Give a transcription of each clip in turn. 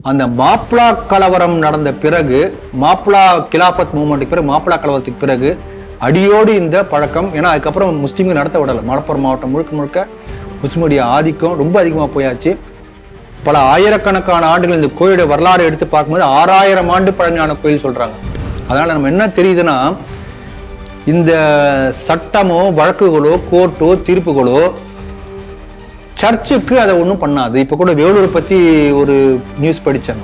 அந்த மாப்ளா கலவரம் நடந்த பிறகு, மாப்ளா கிலாபத் மூவ்மெண்ட்டுக்கு பிறகு, மாப்ளா கலவரத்துக்கு பிறகு அடியோடு இந்த பழக்கம், ஏன்னா அதுக்கப்புறம் முஸ்லீம்கள் நடத்த விடலை. மலப்புரம் மாவட்டம் முழுக்க முழுக்க முஸ்லிமுடைய ஆதிக்கம் ரொம்ப அதிகமாக போயாச்சு. பல ஆயிரக்கணக்கான ஆண்டுகள் இந்த கோயிலுடைய வரலாறு எடுத்து பார்க்கும்போது 6000 ஆண்டு பழமையான கோயில் சொல்றாங்க. அதனால நம்ம என்ன தெரியுதுன்னா, இந்த சட்டமோ வழக்குகளோ கோர்ட்டோ தீர்ப்புகளோ சர்ச்சுக்கு அதை ஒன்றும் பண்ணாது. இப்ப கூட வேலூரை பத்தி ஒரு நியூஸ் படிச்சேன்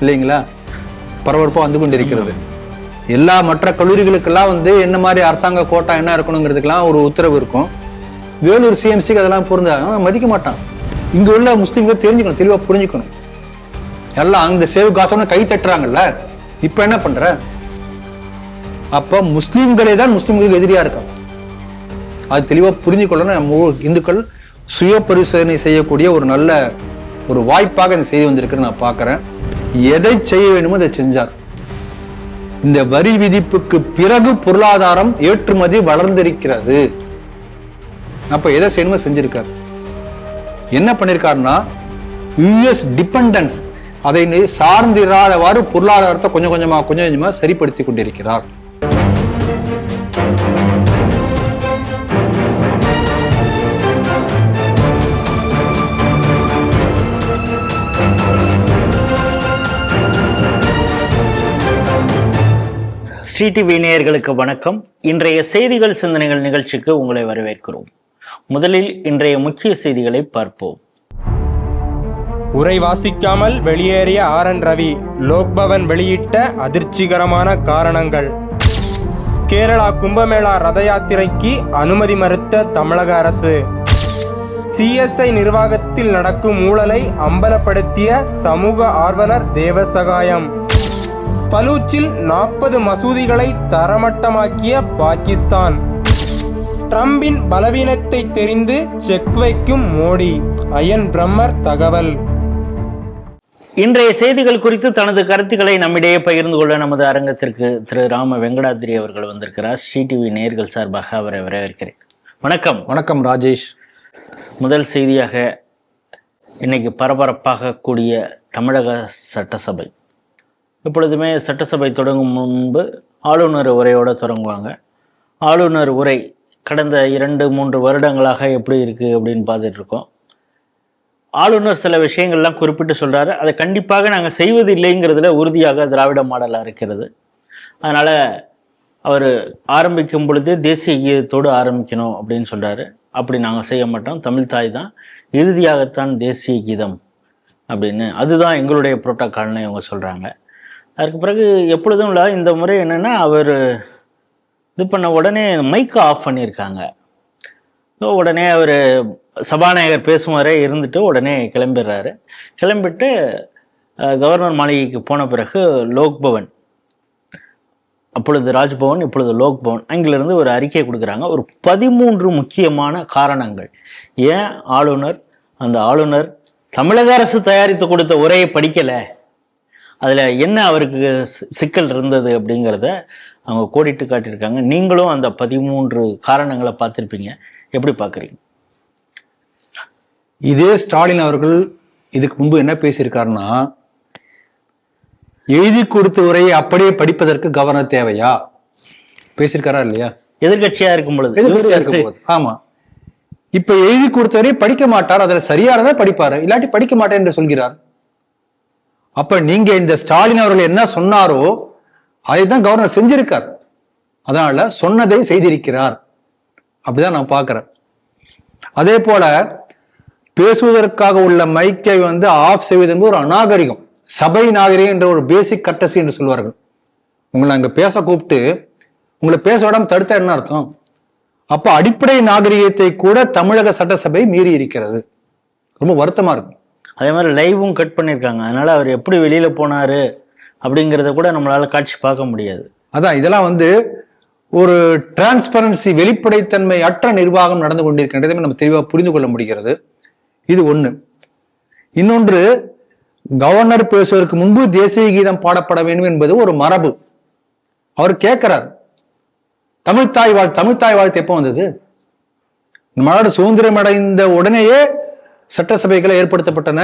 இல்லைங்களா, பரபரப்பா வந்து கொண்டிருக்கிறது. எல்லா மற்ற கல்லூரிகளுக்கெல்லாம் என்ன மாதிரி அரசாங்க கோட்டா என்ன இருக்கணுங்கிறதுக்கெல்லாம் ஒரு உத்தரவு இருக்கும். வேலூர் சிஎம்சிக்கு அதெல்லாம் பொருந்தாங்க, மதிக்க மாட்டான். இங்க உள்ள முஸ்லீம்கள் தெரிஞ்சுக்கணும், தெளிவா புரிஞ்சுக்கணும். எல்லாம் அந்த சேவ் காசம்னு கை தட்டுறாங்கல்ல, இப்ப என்ன பண்ற? அப்ப முஸ்லீம்களே தான் முஸ்லீம்களுக்கு எதிரியா இருக்காங்க. அது தெளிவா புரிஞ்சுக்கொள்ளணும். நம்ம இந்துக்கள் சுய பரிசோதனை செய்யக்கூடிய ஒரு நல்ல ஒரு வாய்ப்பாக இந்த செய்தி வந்திருக்குன்னு நான் பாக்குறேன். எதை செய்ய வேண்டுமோ அதை செஞ்சார். இந்த வரி விதிப்புக்கு பிறகு பொருளாதாரம் ஏற்றுமதி வளர்ந்திருக்கிறது. அப்ப எதை செய்யணுமோ செஞ்சிருக்காரு. என்ன பண்ணிருக்காருன்னா, யுஎஸ் டிபெண்டன்ஸ் அதை சார்ந்திராதவாறு பொருளாதாரத்தை கொஞ்சம் கொஞ்சமா சரிப்படுத்தி கொண்டிருக்கிறார். ஸ்ரீ டிவி நேயர்களுக்கு வணக்கம். இன்றைய செய்திகள் சிந்தனைகள் நிகழ்ச்சிக்கு உங்களை வரவேற்கிறோம். முதலில் இன்றைய முக்கிய செய்திகளை பார்ப்போம். உரை வாசிக்காமல் வெளியேறிய RN ரவி, லோக்பவன் வெளியிட்ட அதிர்ச்சிகரமான காரணங்கள். கேரளா கும்பமேளா ரத யாத்திரைக்கு அனுமதி மறுத்த தமிழக அரசு. CSI நிர்வாகத்தில் நடக்கும் ஊழலை அம்பலப்படுத்திய சமூக ஆர்வலர் தேவசகாயம். பலூச்சில் 40 மசூதிகளை தரமட்டமாக்கிய பாகிஸ்தான். ட்ரம்பின் பலவீனத்தை தெரிந்து செக் வைக்கும் மோடி, அயன் பிரம்மர் தகவல். இன்றைய செய்திகள் குறித்து தனது கருத்துக்களை நம்மிடையே பகிர்ந்து கொள்ள நமது அரங்கத்திற்கு திரு ராம வெங்கடாதிரி அவர்கள் வந்திருக்கிறார். ஸ்ரீ டிவி நேயர்கள் சார்பாக அவரை வரவேற்கிறேன். வணக்கம். வணக்கம் ராஜேஷ். முதல் செய்தியாக இன்னைக்கு பரபரப்பாக கூடிய தமிழக சட்டசபை. எப்பொழுதுமே சட்டசபை தொடங்கும் முன்பு ஆளுநர் உரையோடு தொடங்குவாங்க. ஆளுநர் உரை கடந்த 2-3 வருடங்களாக எப்படி இருக்குது அப்படின்னு பார்த்துட்டு இருக்கோம். ஆளுநர் சில விஷயங்கள்லாம் குறிப்பிட்டு சொல்கிறாரு. அதை கண்டிப்பாக நாங்கள் செய்வது இல்லைங்கிறதுல உறுதியாக திராவிட மாடலாக இருக்கிறது. அதனால் அவர் ஆரம்பிக்கும் பொழுது தேசிய கீதத்தோடு ஆரம்பிக்கணும் அப்படின்னு சொல்கிறாரு. அப்படி நாங்கள் செய்ய மாட்டோம், தமிழ் தாய் தான், இறுதியாகத்தான் தேசிய கீதம் அப்படின்னு, அதுதான் எங்களுடைய புரோட்டோக்கால்னு இவங்க சொல்கிறாங்க. அதுக்கு பிறகு எப்பொழுதும் இல்லை, இந்த முறை என்னென்னா அவர் இது பண்ண உடனே மைக்கை ஆஃப் பண்ணியிருக்காங்க. ஸோ உடனே அவர் சபாநாயகர் பேசும் இருந்துட்டு உடனே கிளம்பிடுறாரு. கிளம்பிட்டு கவர்னர் மாளிகைக்கு போன பிறகு லோக்பவன், அப்பொழுது ராஜ்பவன் இப்பொழுது லோக்பவன், அங்கிலிருந்து ஒரு அறிக்கை கொடுக்குறாங்க. ஒரு 13 முக்கியமான காரணங்கள் ஏன் அந்த ஆளுநர் தமிழக அரசு தயாரித்து கொடுத்த உரையை படிக்கலை, அதில் என்ன அவருக்கு சிக்கல் இருந்தது அப்படிங்கிறத அவங்க கோடிட்டு காட்டியிருக்காங்க. நீங்களும் அந்த 13 காரணங்களை பார்த்துருப்பீங்க. எப்படி பார்க்குறீங்க? இதே ஸ்டாலின் அவர்கள் இதுக்கு முன்பு என்ன பேசியிருக்காருன்னா, எழுதி கொடுத்த உரையை அப்படியே படிப்பதற்கு கவர்னர் தேவையா பேசியிருக்காரா இல்லையா? எதிர்கட்சியா இருக்கும் பொழுது. ஆமா, இப்ப எழுதி கொடுத்தவரையை படிக்க மாட்டார், அதில் சரியானதான் படிப்பாரு, இல்லாட்டி படிக்க மாட்டேன் என்று சொல்கிறார். அப்ப நீங்க இந்த ஸ்டாலின் அவர்கள் என்ன சொன்னாரோ அதைதான் கவர்னர் செஞ்சிருக்கார். அதனால சொன்னதை செய்திருக்கிறார். அப்படிதான் நான் பார்க்கிறேன். அதே போல பேசுவதற்காக உள்ள மைக்கை ஆஃப் செய்வது ஒரு அநாகரிகம், சபை நாகரிகம் என்ற ஒரு பேசிக் கட்டசி என்று சொல்வார்கள். உங்களை அங்க பேச கூப்பிட்டு உங்களை பேச விடாம தடுத்தா என்ன அர்த்தம்? அப்ப அடிப்படை நாகரிகத்தை கூட தமிழக சட்டசபை மீறி இருக்கிறது. ரொம்ப வருத்தமா இருக்கும். அதே மாதிரி லைவும் கட் பண்ணியிருக்காங்க. அதனால அவர் எப்படி வெளியில போனாரு அப்படிங்கிறத கூட நம்மளால காட்சி பார்க்க முடியாது. அதான் இதெல்லாம் ஒரு டிரான்ஸ்பரன்சி, வெளிப்படைத்தன்மை அற்ற நிர்வாகம் நடந்து கொண்டிருக்கின்றதை நம்ம தெளிவாக புரிந்து கொள்ள முடிகிறது. இது ஒண்ணு. இன்னொன்று, கவர்னர் பேசுவதற்கு முன்பு தேசிய கீதம் பாடப்பட வேண்டும் என்பது ஒரு மரபு. அவர் கேட்கிறார், தமிழ்த்தாய் வாழ்த்து எப்போ வந்தது? நம்ம நாடு சுதந்திரம் அடைந்த உடனேயே சட்டசபைகளை ஏற்படுத்தப்பட்டன.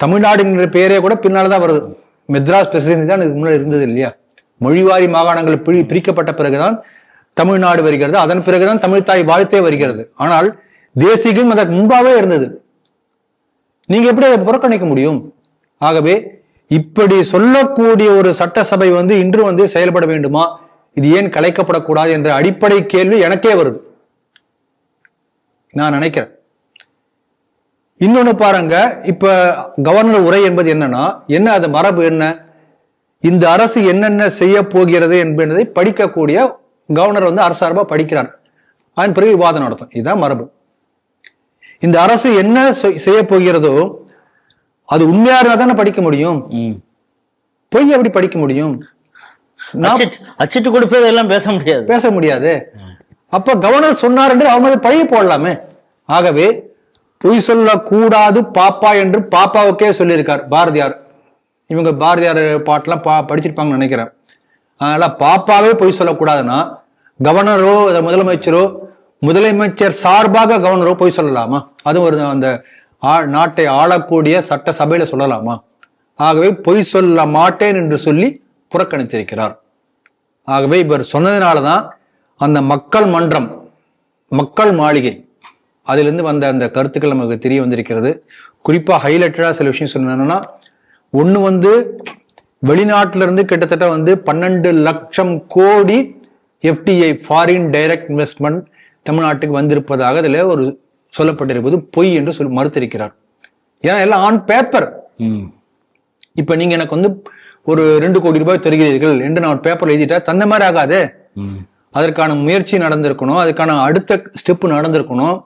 தமிழ்நாடுங்கிற பேரே கூட பின்னால்தான் வருது. மெட்ராஸ் பிரசிடென்சி தான் இதுக்கு முன்னாடி இருந்தது இல்லையா? மொழிவாரி மாகாணங்கள் பிரிக்கப்பட்ட பிறகுதான் தமிழ்நாடு வருகிறது, அதன் பிறகுதான் தமிழ்தாய் வாழ்த்தே வருகிறது. ஆனால் தேசிகம் அதற்கு முன்பாகவே இருந்தது. நீங்க எப்படி அதை புறக்கணிக்க முடியும்? ஆகவே இப்படி சொல்லக்கூடிய ஒரு சட்டசபை இன்று செயல்பட வேண்டுமா, இது ஏன் கலைக்கப்படக்கூடாது என்ற அடிப்படை கேள்வி எனக்கே வருது, நான் நினைக்கிறேன். இன்னொன்னு பாருங்க, இப்ப கவர்னர் உரை என்பது என்னன்னா என்ன, அது மரபு என்ன, இந்த அரசு என்னென்ன செய்ய போகிறது என்பதை படிக்கக்கூடிய கவர்னர் அரசு சார்பா படிக்கிறார், அதன் பிறகு விவாதம் நடத்தும். இதுதான் மரபு. இந்த அரசு என்ன செய்ய போகிறதோ அது உண்மையா இருந்தா தானே படிக்க முடியும், பொய் எப்படி படிக்க முடியும்? அச்சிட்டு கொடுப்பது எல்லாம் பேச முடியாது. அப்ப கவர்னர் சொன்னார் என்று அவங்க பழைய போடலாமே. ஆகவே பொய் சொல்லக்கூடாது பாப்பா என்று பாப்பாவுக்கே சொல்லியிருக்கார் பாரதியார். இவங்க பாரதியார் பாட்டெல்லாம் படிச்சிருப்பாங்கன்னு நினைக்கிறேன். அதனால பாப்பாவே பொய் சொல்லக்கூடாதுன்னா கவர்னரோ முதலமைச்சரோ, முதலமைச்சர் சார்பாக கவர்னரோ பொய் சொல்லலாமா? அதுவும் ஒரு அந்த நாட்டை ஆளக்கூடிய சட்ட சபையில சொல்லலாமா? ஆகவே பொய் சொல்ல மாட்டேன் என்று சொல்லி புறக்கணித்திருக்கிறார். ஆகவே இவர் சொன்னதுனாலதான் அந்த மக்கள் மன்றம், மக்கள் மாளிகை, அதிலிருந்து வந்த அந்த கருத்துக்கள் நமக்கு தெரிய வந்திருக்கிறது. குறிப்பா ஹைலைட்டடா சில விஷயம் சொன்னா, ஒண்ணு வெளிநாட்டில இருந்து கிட்டத்தட்ட 12 லட்சம் கோடி FDI ஃபாரின் டைரக்ட் இன்வெஸ்ட்மெண்ட் தமிழ்நாட்டுக்கு வந்திருப்பதாக அதுல ஒரு சொல்லப்பட்டிருப்பது பொய் என்று சொல்லி மறுத்திருக்கிறார். ஏன்னா எல்லாம் ஆன் பேப்பர். இப்ப நீங்க எனக்கு ஒரு 2 கோடி ரூபாய் தருகிறீர்கள் என்று நான் பேப்பர்ல எழுதிட்டா தந்த மாதிரி ஆகாது. அதற்கான முயற்சி நடந்திருக்கணும், அதுக்கான அடுத்த ஸ்டெப் நடந்திருக்கணும்.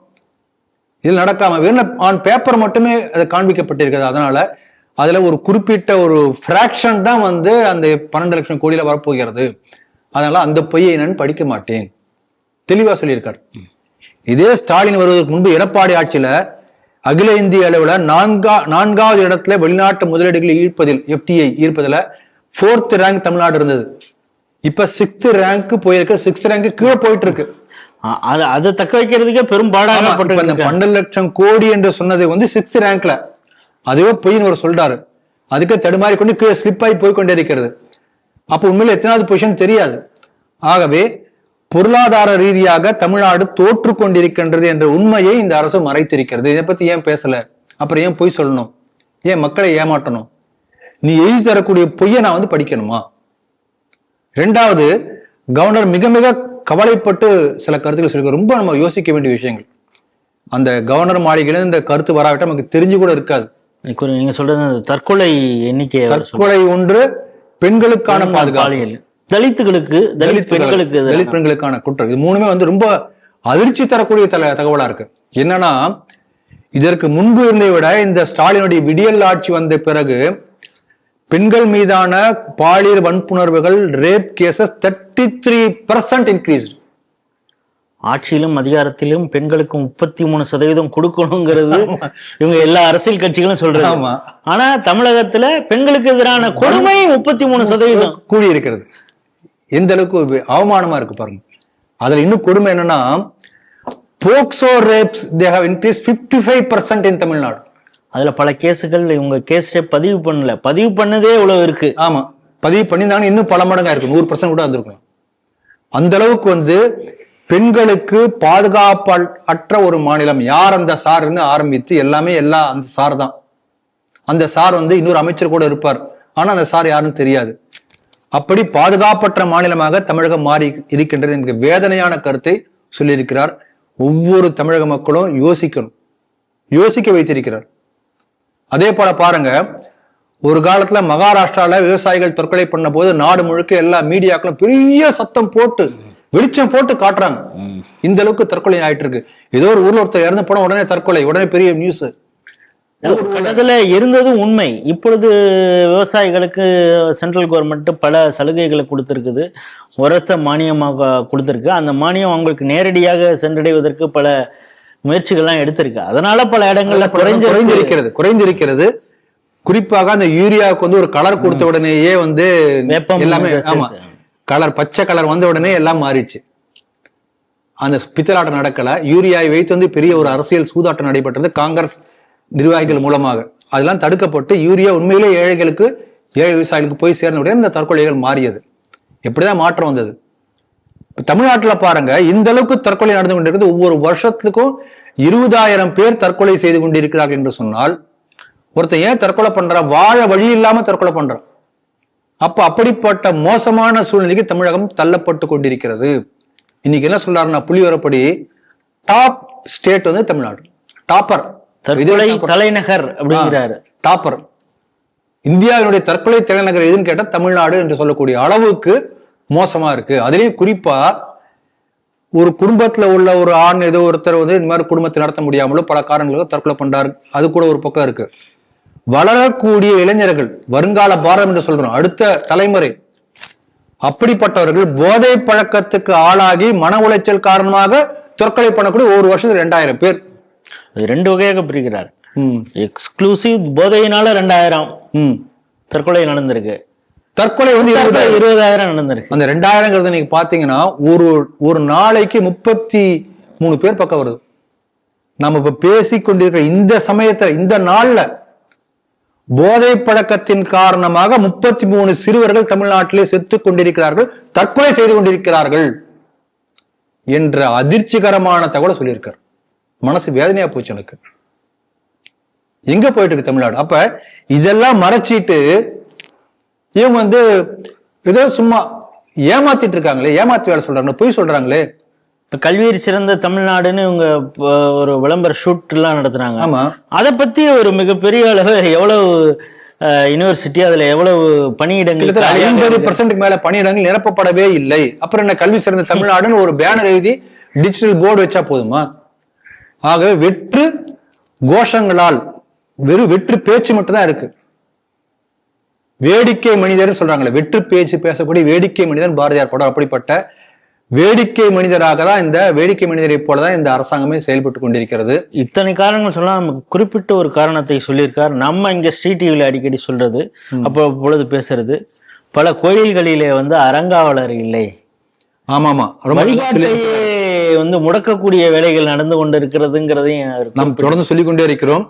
இதில் நடக்காம வெறும் ஆன் பேப்பர் மட்டுமே அது காண்பிக்கப்பட்டிருக்கிறது. அதனால அதுல ஒரு குறிப்பிட்ட ஒரு பிராக்ஷன் தான் அந்த 12 லட்சம் கோடியில வரப்போகிறது. அதனால அந்த பொய்யை நான் படிக்க மாட்டேன், தெளிவா சொல்லியிருக்கார். இதே ஸ்டாலின் வருவதற்கு முன்பு எடப்பாடி ஆட்சியில அகில இந்திய அளவுல 4வது இடத்துல வெளிநாட்டு முதலீடுகளை ஈர்ப்பதில், FDI ஈர்ப்பதில் 4th ரேங்க் தமிழ்நாடு இருந்தது. இப்ப 6th ரேங்க் போயிருக்கு, 6th ரேங்க் கீழே போயிட்டு இருக்கு. அதை தக்க வைக்கிறதுக்கே பெரும் பாடாக 12 லட்சம் கோடி என்று சொன்னது 6th ரேங்க்ல, அதுவே பொய்னு ஒரு சொல்றாரு. அதுக்கு தடுமாறி கொண்டு கீழே ஸ்லிப் ஆகி போய் கொண்டே இருக்கிறது. அப்ப உண்மையில எத்தனாவது பொசிஷன் தெரியாது. ஆகவே பொருளாதார ரீதியாக தமிழ்நாடு தோற்று கொண்டிருக்கின்றது என்ற உண்மையை இந்த அரசு மறைத்திருக்கிறது. இதை பத்தி ஏன் பேசல? அப்புறம் ஏன் பொய் சொல்லணும்? ஏன் மக்களை ஏமாற்றணும்? நீ எழுதி தரக்கூடிய பொய்யை நான் படிக்கணுமா? 2வது, கவர்னர் மிக மிக கவலைப்பட்டு சில கருத்துக்கள் சொல்லிக்க, ரொம்ப நம்ம யோசிக்க வேண்டிய விஷயங்கள். அந்த கவர்னர் மாளிகையில இந்த கருத்து வராவிட்டா நமக்கு தெரிஞ்சு கூட இருக்காது. நீங்க சொல்றது தற்கொலை எண்ணிக்கை, தற்கொலை ஒன்று, பெண்களுக்கான பாதுகாப்பு, தலித் பெண்களுக்கான குற்றம், இது 3மே ரொம்ப அதிர்ச்சி தரக்கூடிய தகவலா இருக்கு. என்னன்னா, இதற்கு முன்பு இருந்ததை விட இந்த ஸ்டாலினுடைய விடியல் ஆட்சி வந்த பிறகு பெண்கள் மீதான பாலியல் வன்புணர்வுகள், ரேப் கேசஸ் 33% இன்க்ரீஸ். ஆட்சியிலும் அதிகாரத்திலும் பெண்களுக்கு 33% கொடுக்கணுங்கிறது இவங்க எல்லா அரசியல் கட்சிகளும் சொல்றாங்க. ஆனா தமிழகத்துல பெண்களுக்கு எதிரான கொடுமை 33% கூடி இருக்கிறது. எந்த அளவுக்கு அவமானமா இருக்கு பாருங்க. அதுல இன்னும் கொடுமை என்னன்னா, POCSO rapes they have increased 55% in Tamil Nadu. அதுல பல கேசுகள் இவங்க கேஸ் பதிவு பண்ணல, பதிவு பண்ணதே இவ்வளவு இருக்கு. ஆமா, பதிவு பண்ணியிருந்தாங்க, இன்னும் பல மடங்கா இருக்கு, 100% கூட வந்திருக்கும். அந்த அளவுக்கு பெண்களுக்கு பாதுகாப்பு அற்ற ஒரு மாநிலம். யார் அந்த சார்ன்னு ஆரம்பித்து எல்லாமே அந்த சார் தான். அந்த சார் இன்னொரு அமைச்சர் கூட இருப்பார், ஆனா அந்த சார் யாருன்னு தெரியாது. அப்படி பாதுகாப்பற்ற மாநிலமாக தமிழகம் மாறி இருக்கின்றது என்கிற வேதனையான கருத்தை சொல்லியிருக்கிறார். ஒவ்வொரு தமிழக மக்களும் யோசிக்கணும், யோசிக்க வைத்திருக்கிறார். அதே போல பாருங்க, ஒரு காலத்துல மகாராஷ்டிரால விவசாயிகள் தற்கொலை பண்ண போது நாடு முழுக்க எல்லா மீடியாக்களும் பெரிய சத்தம் போட்டு வெளிச்சம் போட்டு காட்டுறாங்க. இந்த அளவுக்கு தற்கொலை ஆயிட்டு இருக்கு. ஏதோ ஒரு ஊர்ல ஒருத்தர் இறந்து போன உடனே தற்கொலை, உடனே பெரிய நியூஸ். அதுல இருந்ததும் உண்மை. இப்பொழுது விவசாயிகளுக்கு சென்ட்ரல் கவர்மெண்ட் பல சலுகைகளை கொடுத்திருக்குது, உரத்த மானியமாக கொடுத்திருக்கு. அந்த மானியம் அவங்களுக்கு நேரடியாக சென்றடைவதற்கு பல முயற்சிகள்லாம் எடுத்திருக்கு. அதனால பல இடங்கள்ல குறைந்திருக்கிறது. குறிப்பாக அந்த யூரியாவுக்கு ஒரு கலர் கொடுத்த உடனேயே எல்லாமே, ஆமா, கலர் பச்சை கலர் வந்த உடனே எல்லாம் மாறிடுச்சு. அந்த பித்தலாட்டம் நடக்கல, யூரியாவை வைத்து பெரிய ஒரு அரசியல் சூதாட்டம் நடைபெற்றது காங்கிரஸ் நிர்வாகிகள் மூலமாக. அதெல்லாம் தடுக்கப்பட்டு யூரியா உண்மையிலே ஏழைகளுக்கு, ஏழை விவசாயிகளுக்கு போய் சேர்ந்த இந்த தற்கொலைகள் மாறியது. எப்படிதான் மாற்றம் வந்தது? தமிழ்நாட்டுல பாருங்க, இந்த அளவுக்கு தற்கொலை நடந்து கொண்டிருக்கிறது. ஒவ்வொரு வருஷத்துக்கும் 20,000 பேர் தற்கொலை செய்து கொண்டிருக்கிறார்கள் என்று சொன்னால், ஒருத்தன் ஏன் தற்கொலை பண்றான்? வாழ வழி இல்லாம தற்கொலை பண்றான். அப்ப அப்படிப்பட்ட மோசமான சூழ்நிலைக்கு தமிழகம் தள்ளப்பட்டு கொண்டிருக்கிறது. இன்னைக்கு என்ன சொல்றாருன்னா, புள்ளிவிவரப்படி டாப் ஸ்டேட் வந்து தமிழ்நாடு, டாப்பர், தற்கொலை தலைநகர் அப்படிங்கிறாரு. டாப்பர் இந்தியாவினுடைய தற்கொலை தலைநகர் எதுன்னு கேட்டா தமிழ்நாடு என்று சொல்லக்கூடிய அளவுக்கு மோசமா இருக்கு. அதுலயும் குறிப்பா ஒரு குடும்பத்துல உள்ள ஒரு ஆண் ஏதோ ஒருத்தர் வந்து இந்த மாதிரி குடும்பத்தை நடத்த முடியாமலும் பல காரணங்களுக்கு தற்கொலை பண்றாரு. அது கூட ஒரு பக்கம் இருக்கு. வளரக்கூடிய இளைஞர்கள், வருங்கால பாரதம் என்று சொல்றோம், அடுத்த தலைமுறை, அப்படிப்பட்டவர்கள் போதை பழக்கத்துக்கு ஆளாகி மன உளைச்சல் காரணமாக தற்கொலை பண்ணக்கூடிய ஒரு வருஷத்துக்கு 2,000 பேர். ரெண்டு வகையாக பிரிக்கிறார். எக்ஸ்க்ளூசிவ் போதையினால 2,000 தற்கொலை நடந்திருக்கு. தற்கொலை வந்து 20,000 நடந்திருக்கு. அந்த 2,000 நீங்க பாத்தீங்கன்னா ஒரு நாளைக்கு 33 பேர் பக்கம் வருது. நம்ம இப்ப பேசிக்கொண்டிருக்கிற இந்த சமயத்துல, இந்த நாள்ல போதை பழக்கத்தின் காரணமாக 33 சிறுவர்கள் தமிழ்நாட்டிலே செத்துக் கொண்டிருக்கிறார்கள், தற்கொலை செய்து கொண்டிருக்கிறார்கள் என்ற அதிர்ச்சிகரமான தகவலை சொல்லியிருக்கார். மனசு வேதனையா போச்சு எனக்கு. எங்க போயிட்டு இருக்கு தமிழ்நாடு? அப்ப இதெல்லாம் மறைச்சிட்டு இவங்க வந்து ஏதோ சும்மா ஏமாத்திட்டு இருக்காங்களே, ஏமாத்தி வேலை சொல்றாங்க, பொய் சொல்றாங்களே. கல்வியில் சிறந்த தமிழ்நாடுன்னு இவங்க ஒரு விளம்பர ஷூட் எல்லாம் நடத்துறாங்க. ஆமா, அதை பத்தி ஒரு மிகப்பெரிய அளவு எவ்வளவு யூனிவர்சிட்டி, அதுல எவ்வளவு பணியிடங்கள், 50% மேல பணியிடங்கள் நிரப்பப்படவே இல்லை. அப்புறம் என்ன கல்வி சிறந்த தமிழ்நாடுன்னு ஒரு பேனர் எழுதி டிஜிட்டல் போர்டு வச்சா போதுமா? ஆகவே வெற்று கோஷங்களால் வெறும் வெற்று பேச்சு மட்டும் தான் இருக்கு. வேடிக்கை மனிதர் சொல்றாங்களே, வெற்று பேச்சு பேசக்கூடிய வேடிக்கை மனிதன் பாரதியார் படம். அப்படிப்பட்ட வேடிக்கை மனிதராக தான், இந்த வேடிக்கை மனிதரை போலதான் இந்த அரசாங்கமே செயல்பட்டு கொண்டிருக்கிறது. இத்தனை காரணங்கள் சொன்னா நமக்கு குறிப்பிட்ட ஒரு காரணத்தை சொல்லியிருக்கார். நம்ம இங்க ஸ்ட்ரீட் டிவில அடிக்கடி சொல்றது, அப்போ பொழுது பேசுறது, பல கோயில்களிலே வந்து அறங்காவலர் இல்லை. ஆமாமா, வழிபாட்டையே வந்து முடக்கக்கூடிய வேலைகள் நடந்து கொண்டு இருக்கிறதுங்கிறதையும் நாம் தொடர்ந்து சொல்லிக் கொண்டே இருக்கிறோம்.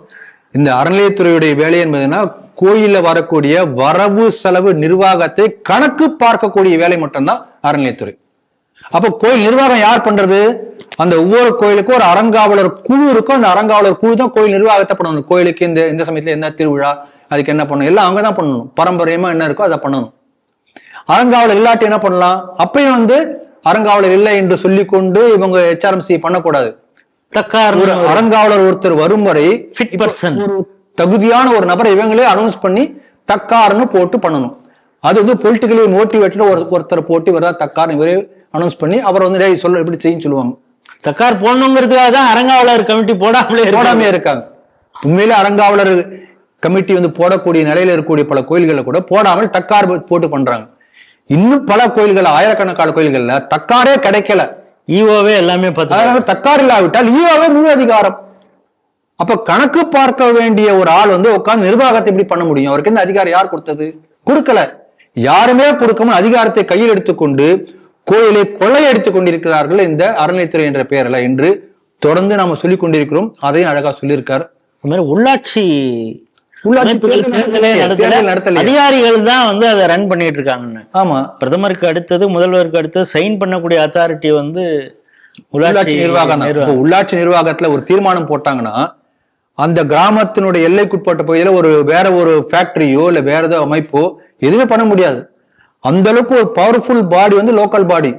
இந்த அறநிலையத்துறையுடைய வேலை என்பதுன்னா, கோயில்ல வரக்கூடிய வரவு செலவு நிர்வாகத்தை கணக்கு பார்க்கக்கூடிய வேலை மட்டும்தான் அறநிலையத்துறை. அப்ப கோயில் நிர்வாகம் யார் பண்றது? அந்த ஒவ்வொரு கோயிலுக்கும் ஒரு அறங்காவலர் குழு இருக்கும். அந்த அறங்காவலர் குழு தான் கோயில் நிர்வாகத்தை பண்ணணும். கோயிலுக்கு இந்த சமயத்துல என்ன திருவிழா, அதுக்கு என்ன பண்ணணும், எல்லாம் அவங்க தான் பண்ணணும். பாரம்பரியமா என்ன இருக்கோ அதை பண்ணணும். அறங்காவலர் இல்லாட்டி என்ன பண்ணலாம்? அப்பயும் வந்து அறங்காவலர் இல்லை என்று சொல்லிக்கொண்டு இவங்க HRMC பண்ணக்கூடாது. ஒரு அறங்காவலர் ஒருத்தர் வரும் வரை ஒரு தகுதியான ஒரு நபரை இவங்களே அனௌன்ஸ் பண்ணி தக்கார்னு போட்டு பண்ணணும். அது வந்து பொலிட்டிக்கலி மோட்டிவேட்டட் ஒருத்தர் போட்டு வரதா தக்கார் இவரே அனௌன்ஸ் பண்ணி அவரை வந்து சொல்ல எப்படி செய்யும் சொல்லுவாங்க. தக்கார் போடணுங்கிறதுக்காக தான் அறங்காவலர் கமிட்டி போடாமே இருக்காங்க. உண்மையிலே அறங்காவலர் கமிட்டி வந்து போடக்கூடிய நிலையில இருக்கக்கூடிய பல கோயில்களை கூட போடாமல் தக்கார் போட்டு பண்றாங்க. இன்னும் பல கோயில்கள், ஆயிரக்கணக்கான கோயில்கள்ல தக்காரே கிடைக்கல. ஈவோவே எல்லாமே தக்கார் இல்லாவிட்டால் ஈவோவே முழு அதிகாரம். அப்ப கணக்கு பார்க்க வேண்டிய ஒரு ஆள் வந்து உட்கார்ந்து நிர்வாகத்தை எப்படி பண்ண முடியும்? அவருக்கு இந்த அதிகாரம் யார் கொடுத்தது? கொடுக்கல. யாருமே கொடுக்காம அதிகாரத்தை கையில் எடுத்துக்கொண்டு கோயிலை கொள்ளையடித்துக் கொண்டிருக்கிறார்கள் இந்த அறநிலையத்துறை என்ற பெயர்ல என்று தொடர்ந்து நாம சொல்லிக் கொண்டிருக்கிறோம். அதையும் அழகா சொல்லியிருக்காரு. உள்ளாட்சி அதிகாரிகள் தான் வந்து அதை ரன் பண்ணிட்டு இருக்காங்க. ஆமா, பிரதமருக்கு அடுத்தது, முதல்வருக்கு அடுத்தது சைன் பண்ணக்கூடிய அத்தாரிட்டி வந்து உள்ளாட்சி நிர்வாகம். உள்ளாட்சி நிர்வாகத்துல ஒரு தீர்மானம் போட்டாங்கன்னா அந்த கிராமத்தினுடைய எல்லைக்குட்பட்ட பகுதியில வேற ஒரு ஃபேக்டரியோ இல்ல வேற ஏதோ அமைப்போ எதுவுமே பண்ண முடியாது. அந்த அளவுக்கு ஒரு பவர்ஃபுல் பாடி வந்து லோக்கல் பாடி.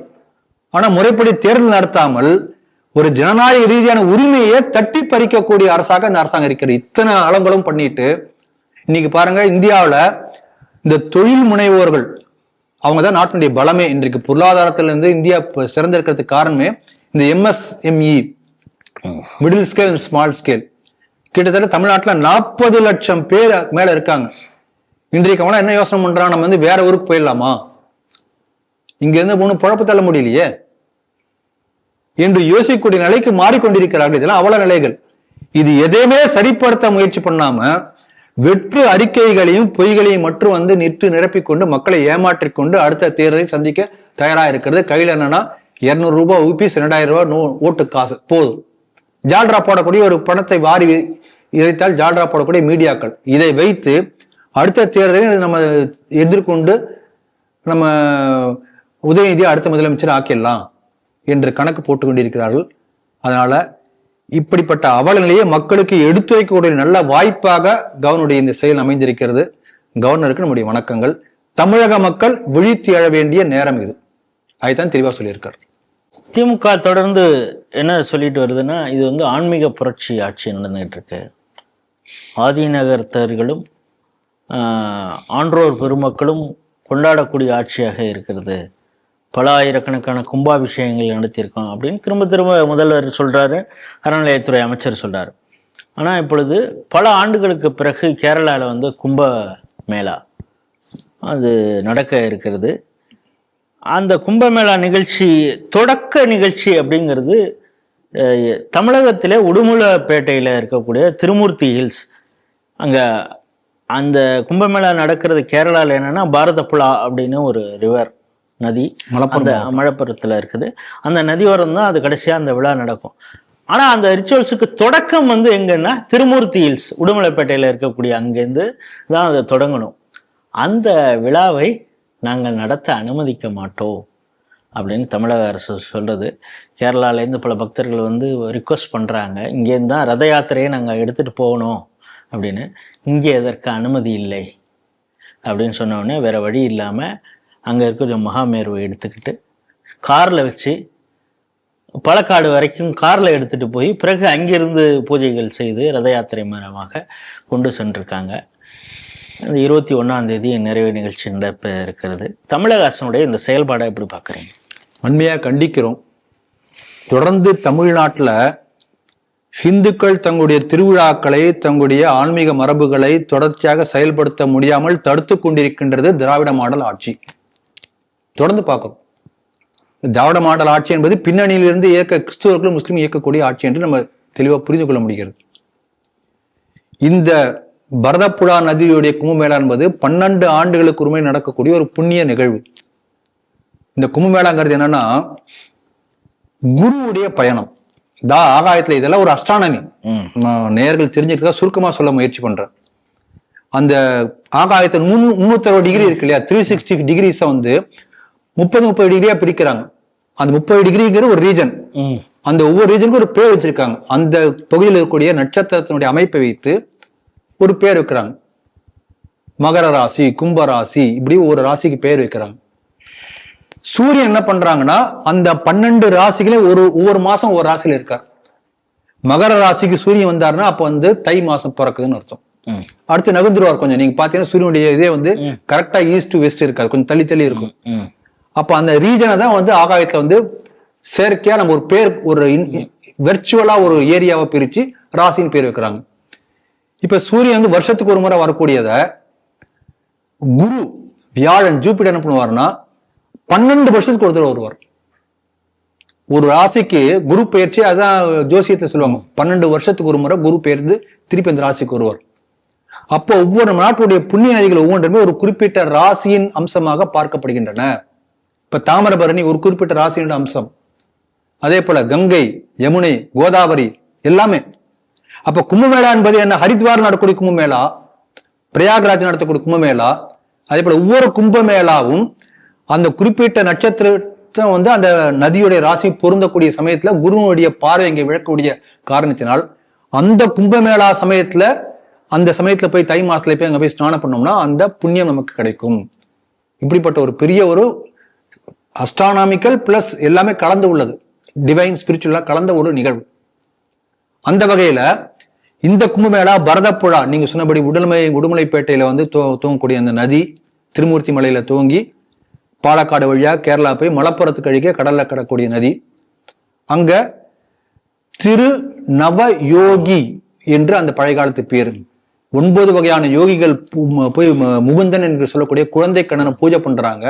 ஆனா முறைப்படி தேர்தல் நடத்தாமல் ஒரு ஜனநாயக ரீதியான உரிமையை தட்டி பறிக்கக்கூடிய அரசாக இந்த அரசாங்கம் இருக்கிறது. இத்தனை அலங்கலம் பண்ணிட்டு இன்னைக்கு பாருங்க, இந்தியாவில இந்த தொழில் முனைவோர்கள் அவங்கதான் நாட்டினுடைய பலமே. இன்றைக்கு பொருளாதாரத்திலிருந்து இந்தியா சிறந்திருக்கிறதுக்கு காரணமே இந்த MSME, middle scale and small scale. கிட்டத்தட்ட தமிழ்நாட்டில் 40 லட்சம் பேர் மேல இருக்காங்க. இன்றைக்கு அவனா என்ன யோசனை பண்றான்? நம்ம வந்து வேற ஊருக்கு போயிடலாமா, இங்க இருந்து ஒன்னும் குழப்ப தள்ள முடியலையே என்று யோசிக்கக்கூடிய நிலைக்கு மாறிக்கொண்டிருக்கிறார்கள். இதெல்லாம் அவல நிலைகள். இது எதையுமே சரிப்படுத்த முயற்சி பண்ணாம வெற்று அறிக்கைகளையும் பொய்களையும் மட்டும் வந்து நிரப்பிக்கொண்டு மக்களை ஏமாற்றிக்கொண்டு அடுத்த தேர்தலை சந்திக்க தயாரா இருக்கிறது. கையில என்னன்னா 200 ரூபாய் ஊபிஸ், 2000 ரூபாய் ஓட்டு காசு போதும். ஜால்ரா போடக்கூடிய ஒரு பணத்தை வாரி இதைத்தால் ஜால்ரா போடக்கூடிய மீடியாக்கள் இதை வைத்து அடுத்த தேர்தலில் நம்ம எதிர்கொண்டு நம்ம உதயநிதியை அடுத்த முதலமைச்சர் ஆக்கிடலாம் என்று கணக்கு போட்டு கொண்டிருக்கிறார்கள். அதனால இப்படிப்பட்ட அவல நிலையை மக்களுக்கு எடுத்துரைக்கக்கூடிய நல்ல வாய்ப்பாக கவர்னருடைய இந்த செயல் அமைந்திருக்கிறது. கவர்னருக்கு நம்முடைய வணக்கங்கள். தமிழக மக்கள் விழித்து எழ வேண்டிய நேரம் இது. அதுதான் தெளிவா சொல்லியிருக்காரு. திமுக தொடர்ந்து என்ன சொல்லிட்டு வருதுன்னா, இது வந்து ஆன்மீக புரட்சி ஆட்சி நடந்துகிட்டு இருக்கு, ஆதிநகர்த்தர்களும் ஆன்றோர் பெருமக்களும் கொண்டாடக்கூடிய ஆட்சியாக இருக்கிறது, பல ஆயிரக்கணக்கான கும்பாபிஷேகங்கள் நடத்தியிருக்கோம் அப்படின்னு திரும்ப திரும்ப முதல்வர் சொல்றாரு, அறநிலையத்துறை அமைச்சர் சொல்றாரு. ஆனால் இப்பொழுது பல ஆண்டுகளுக்கு பிறகு கேரளாவில் வந்து கும்ப மேளா அது நடக்க இருக்கிறது. அந்த கும்பமேளா நிகழ்ச்சி தொடக்க நிகழ்ச்சி அப்படிங்கிறது தமிழகத்திலே உடுமலைப்பேட்டையில் இருக்கக்கூடிய திருமூர்த்தி ஹில்ஸ். அங்கே அந்த கும்பமேளா நடக்கிறது கேரளாவில் என்னன்னா பாரதப்புழா அப்படின்னு ஒரு ரிவர் நதி அந்த மலப்புரத்தில் இருக்குது. அந்த நதியோரம் தான் அது கடைசியாக அந்த விழா நடக்கும். ஆனால் அந்த ரிச்சுவல்ஸுக்கு தொடக்கம் வந்து எங்கன்னா திருமூர்த்தி ஹில்ஸ் உடுமலைப்பேட்டையில் இருக்கக்கூடிய அங்கேருந்து தான் அதை தொடங்கணும். அந்த விழாவை நாங்கள் நடத்த அனுமதிக்க மாட்டோம் அப்படின்னு தமிழக அரசு சொல்கிறது. கேரளாலேருந்து பல பக்தர்கள் வந்து ரிக்வஸ்ட் பண்ணுறாங்க, இங்கேருந்து தான் ரத யாத்திரையை நாங்கள் எடுத்துகிட்டு போகணும் அப்படின்னு. இங்கே எதற்கு அனுமதி இல்லை அப்படின்னு சொன்னோடனே வேறு வழி இல்லாமல் அங்கே இருக்கிற மகாமேருவை எடுத்துக்கிட்டு காரில் வச்சு பாலக்காடு வரைக்கும் காரில் எடுத்துகிட்டு போய் பிறகு அங்கிருந்து பூஜைகள் செய்து ரத யாத்திரை மூலமாக கொண்டு சென்றிருக்காங்க. 21ஆம் தேதி நிறைவு நிகழ்ச்சி நடப்ப இருக்கிறது. தமிழக அரசனுடைய இந்த செயல்பாடை எப்படி பார்க்குறீங்க? வன்மையாக கண்டிக்கிறோம். தொடர்ந்து தமிழ்நாட்டில் இந்துக்கள் தங்களுடைய திருவிழாக்களை தங்களுடைய ஆன்மீக மரபுகளை தொடர்ச்சியாக செயல்படுத்த முடியாமல் தடுத்து கொண்டிருக்கின்றது திராவிட மாடல் ஆட்சி. தொடர்ந்து பார்க்கிறோம். திராவிட மாடல் ஆட்சி என்பது பின்னணியிலிருந்து கிறிஸ்துவர்களும் முஸ்லீம் இயக்கக்கூடிய ஆட்சி என்று நம்ம தெளிவாக புரிந்து கொள்ள முடிகிறது. இந்த பரதப்புழா நதியுடைய கும்பமேளா என்பது 12 ஆண்டுகளுக்கு ஒருமுறை நடக்கக்கூடிய ஒரு புண்ணிய நிகழ்வு. இந்த கும்பமேளாங்கிறது என்னன்னா குருவுடைய பயணம். ஆகாயத்துல இதெல்லாம் ஒரு அஸ்ட்ரானமி. நேயர்கள் தெரிஞ்சுக்கிறதா சுருக்கமா சொல்ல முயற்சி பண்றேன். அந்த ஆகாயத்தில் 360 டிகிரி இருக்கு இல்லையா, 360 டிகிரிஸை வந்து 30 டிகிரியா பிரிக்கிறாங்க. அந்த 30 டிகிரிங்கிறது ஒரு ரீஜன். அந்த ஒவ்வொரு ரீஜனுக்கும் ஒரு பேர் வச்சிருக்காங்க. அந்த பகுதியில் இருக்கக்கூடிய நட்சத்திரத்தினுடைய அமைப்பை வைத்து ஒரு பேர் வைக்கிறாங்க. மகர ராசி, கும்ப ராசி, இப்படி ஒரு ராசிக்கு பேர் வைக்கிறாங்க. சூரியன் என்ன பண்றாங்கன்னா அந்த 12 ராசிகளையும் ஒவ்வொரு மாசம் ஒவ்வொரு ராசியில இருக்கார். மகர ராசிக்கு சூரியன் வந்தாருன்னா அப்ப வந்து தை மாசம் பிறக்குதுன்னு அர்த்தம். அடுத்து நகர்ந்துருவார் கொஞ்சம். நீங்க பாத்தீங்கன்னா சூரியனுடைய இதே வந்து கரெக்டா ஈஸ்ட் டு வெஸ்ட் இருக்காது, கொஞ்சம் தள்ளி தள்ளி இருக்கும். அப்ப அந்த ரீஜனை தான் வந்து ஆகாயத்துல வந்து செயற்கையா நம்ம ஒரு பேர், ஒரு வெர்ச்சுவலா ஒரு ஏரியாவை பிரிச்சு ராசின்னு பேர் வைக்கிறாங்க. இப்ப சூரியன் வந்து வருஷத்துக்கு ஒரு முறை வரக்கூடியத குரு வியாழன் ஜூபிட்டர் என்ன பண்ணுவாருன்னா 12 வருஷத்துக்கு ஒரு தடவை வருவார். ஒரு ராசிக்கு குரு பெயர்ச்சி, அதான் ஜோசியத்தை சொல்லுவாங்க, 12 வருஷத்துக்கு ஒரு முறை குரு பெயர்ந்து திருப்பி அந்த ராசிக்கு வருவார். அப்போ ஒவ்வொரு நாட்டுடைய புண்ணிய நதிகள் ஒவ்வொன்றுமே ஒரு குறிப்பிட்ட ராசியின் அம்சமாக பார்க்கப்படுகின்றன. இப்ப தாமிரபரணி ஒரு குறிப்பிட்ட ராசியின் அம்சம். அதே போல கங்கை, யமுனை, கோதாவரி எல்லாமே. அப்ப கும்பமேளா என்பது என்ன? ஹரித்வார் நடக்கூடிய கும்பமேளா, பிரயாக்ராஜ் நடத்தக்கூடிய கும்பமேளா. அதே போல ஒவ்வொரு கும்பமேளாவும் அந்த குறிப்பிட்ட நட்சத்திரத்தை வந்து அந்த நதியுடைய ராசி பொருந்தக்கூடிய சமயத்துல குருனுடைய பார்வை இங்கே விழக்கூடிய காரணத்தினால் அந்த கும்பமேளா சமயத்துல அந்த சமயத்துல போய் தை மாசத்துல போய் அங்க போய் ஸ்நானம் பண்ணோம்னா அந்த புண்ணியம் நமக்கு கிடைக்கும். இப்படிப்பட்ட ஒரு பெரிய ஒரு அஸ்ட்ரானாமிக்கல் பிளஸ் எல்லாமே கலந்து உள்ளது, டிவைன் ஸ்பிரிச்சுவலா கலந்த ஒரு நிகழ்வு. அந்த வகையில இந்த கும்பமேளா பரதப்புழா நீங்க சொன்னபடி உடுமலைப்பேட்டையில வந்து துவங்கக்கூடிய அந்த நதி திருமூர்த்தி மலையில துவங்கி பாலக்காடு வழியா கேரளா போய் மலப்புரத்துக்கு அழகிய கடல்ல கடக்கூடிய நதி. அங்க திரு நவ யோகி என்று அந்த பழைய காலத்து பேர். 9 வகையான யோகிகள் போய் முகுந்தன் என்று சொல்லக்கூடிய குழந்தை கண்ணனை பூஜை பண்றாங்க.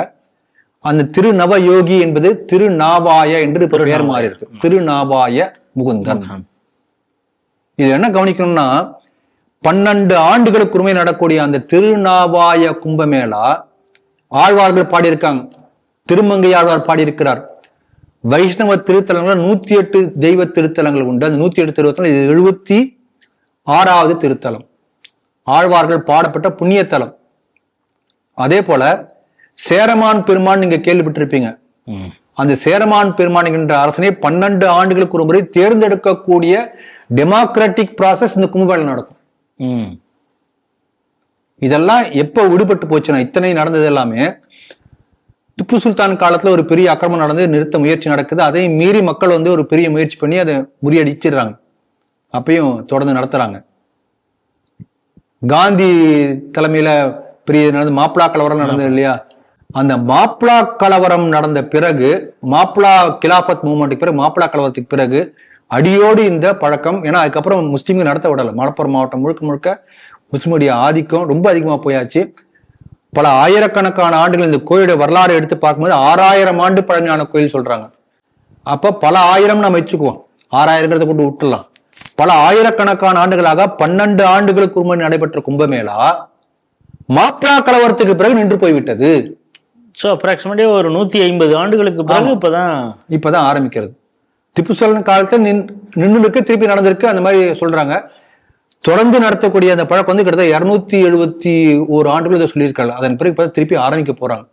அந்த திருநவ யோகி என்பது திருநாவாய என்று பெயர் மாறி இருக்கு, திருநாவாய முகுந்தன். இது என்ன கவனிக்கணும்னா 12 ஆண்டுகளுக்கு ஒருமுறை நடக்கூடிய அந்த திருநாவாய கும்பமேளா ஆழ்வார்கள் பாடியிருக்காங்க, திருமங்கை ஆழ்வார் பாடியிருக்கிறார். வைஷ்ணவ திருத்தலங்கள் 108 தெய்வ திருத்தலங்கள் உண்டு. அந்த 108 திருத்தலங்கள் 6வது திருத்தலம், ஆழ்வார்கள் பாடப்பட்ட புண்ணியத்தலம். அதே போல சேரமான் பெருமான் நீங்க கேள்விப்பட்டிருப்பீங்க. அந்த சேரமான் பெருமான் என்கின்ற அரசனை 12 ஆண்டுகளுக்கு ஒரு முறை தேர்ந்தெடுக்கக்கூடிய டெமோக்ராட்டிக் ப்ராசஸ் இந்த கும்பமேளா நடக்கும். இதெல்லாம் எப்ப விடுபட்டு போச்சுன்னா, இத்தனை நடந்தது எல்லாமே திப்பு சுல்தான் காலத்துல ஒரு பெரிய ஆக்கிரமணம் நடந்து நிறுத்த முயற்சி நடக்குது. அதை மீறி மக்கள் வந்து ஒரு பெரிய முயற்சி பண்ணி அதை முறியடிச்சிடுறாங்க. அப்பயும் தொடர்ந்து நடத்துறாங்க. காந்தி தலைமையில பெரிய நடந்து மாப்பிளா கலவரம் நடந்தது இல்லையா? அந்த மாப்பிளா கலவரம் நடந்த பிறகு, மாப்பிளா கிலாபத் மூவ்மெண்ட்டுக்கு பிறகு, மாப்பிளா கலவரத்துக்கு பிறகு அடியோடு இந்த பழக்கம், ஏன்னா அதுக்கப்புறம் முஸ்லீம்கள் நடத்த விடல. மலப்புரம் மாவட்டம் முழுக்க முழுக்க முஸ்லிமுடைய ஆதிக்கம் ரொம்ப அதிகமா போயாச்சு. பல ஆயிரக்கணக்கான ஆண்டுகள் இந்த கோயிலுடைய வரலாறு எடுத்து பார்க்கும்போது 6000 ஆண்டு பழமையான கோயில் சொல்றாங்க. அப்ப பல ஆயிரம் நம்ம வச்சுக்குவோம், 6000 கொண்டு விட்டுலாம். பல ஆயிரக்கணக்கான ஆண்டுகளாக 12 ஆண்டுகளுக்கு முன்னாடி நடைபெற்ற கும்பமேளா மாப்பிளா கலவரத்துக்கு பிறகு நின்று போய்விட்டது. ஸோ அப்ராக்சிமேட்லி ஒரு 150 ஆண்டுகளுக்கு பிறகு இப்பதான் ஆரம்பிக்கிறது. திப்பு சுல்தான் காலத்தில் நின்றுக்கு திருப்பி நடந்திருக்கு அந்த மாதிரி சொல்றாங்க. தொடர்ந்து நடத்தக்கூடிய அந்த பழக்கம் வந்து கிட்டத்தட்ட 271 ஆண்டுகள் சொல்லியிருக்காங்க. அதன் பிறகு இப்ப திருப்பி ஆரம்பிக்க போறாங்க.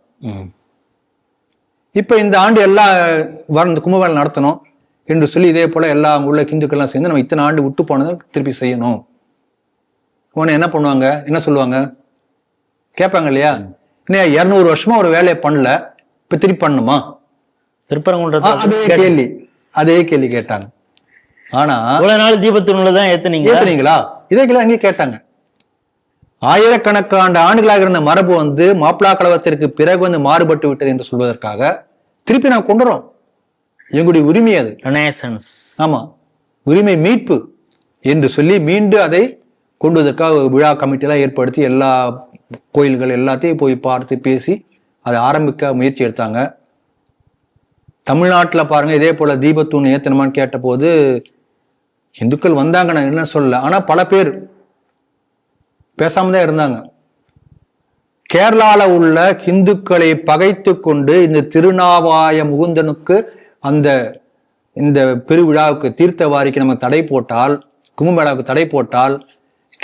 இப்ப இந்த ஆண்டு எல்லா இந்த கும்பமேளா நடத்தணும் என்று சொல்லி இதே போல எல்லா உள்ள ஹிந்துக்கள்லாம் சேர்ந்து நம்ம இத்தனை ஆண்டு விட்டு போனதை திருப்பி செய்யணும். உடனே என்ன பண்ணுவாங்க, என்ன சொல்லுவாங்க, கேட்பாங்க இல்லையா, 200 வருஷமா ஒரு வேலையை பண்ணல, இப்ப திருப்பி பண்ணுமா? அதே கேள்வி கேட்டாங்க. ஆனா நாள் தீபத்தினுள்ளதான் ஏத்துனீங்களா? இதே கேள்வி அங்கே கேட்டாங்க. ஆயிரக்கணக்கான ஆண்டுகளாக இருந்த மரபு வந்து மாப்பிளா கலவரத்திற்கு பிறகு வந்து மாறுபட்டு விட்டது என்று சொல்வதற்காக திருப்பி நான் கொண்டுறோம். எங்களுடைய உரிமை அது, ஆமா, உரிமை மீட்பு என்று சொல்லி மீண்டும் அதை கொண்டுவதற்காக விழா கமிட்டியெல்லாம் ஏற்படுத்தி எல்லா கோயில்கள் எல்லாத்தையும் போய் பார்த்து பேசி அதை ஆரம்பிக்க முயற்சி எடுத்தாங்க. தமிழ்நாட்டில் பாருங்க, இதே போல தீபத்தூண் ஏத்தனமான்னு கேட்ட போது இந்துக்கள் வந்தாங்க, நான் என்ன சொல்ல, ஆனா பல பேர் பேசாம தான் இருந்தாங்க. கேரளால உள்ள இந்துக்களை பகைத்து கொண்டு இந்த திருநாவாய முகுந்தனுக்கு இந்த பெருவிழாவுக்கு தீர்த்தவாரிக்கு நம்ம தடை போட்டால், கும்பமேளாவுக்கு தடை போட்டால்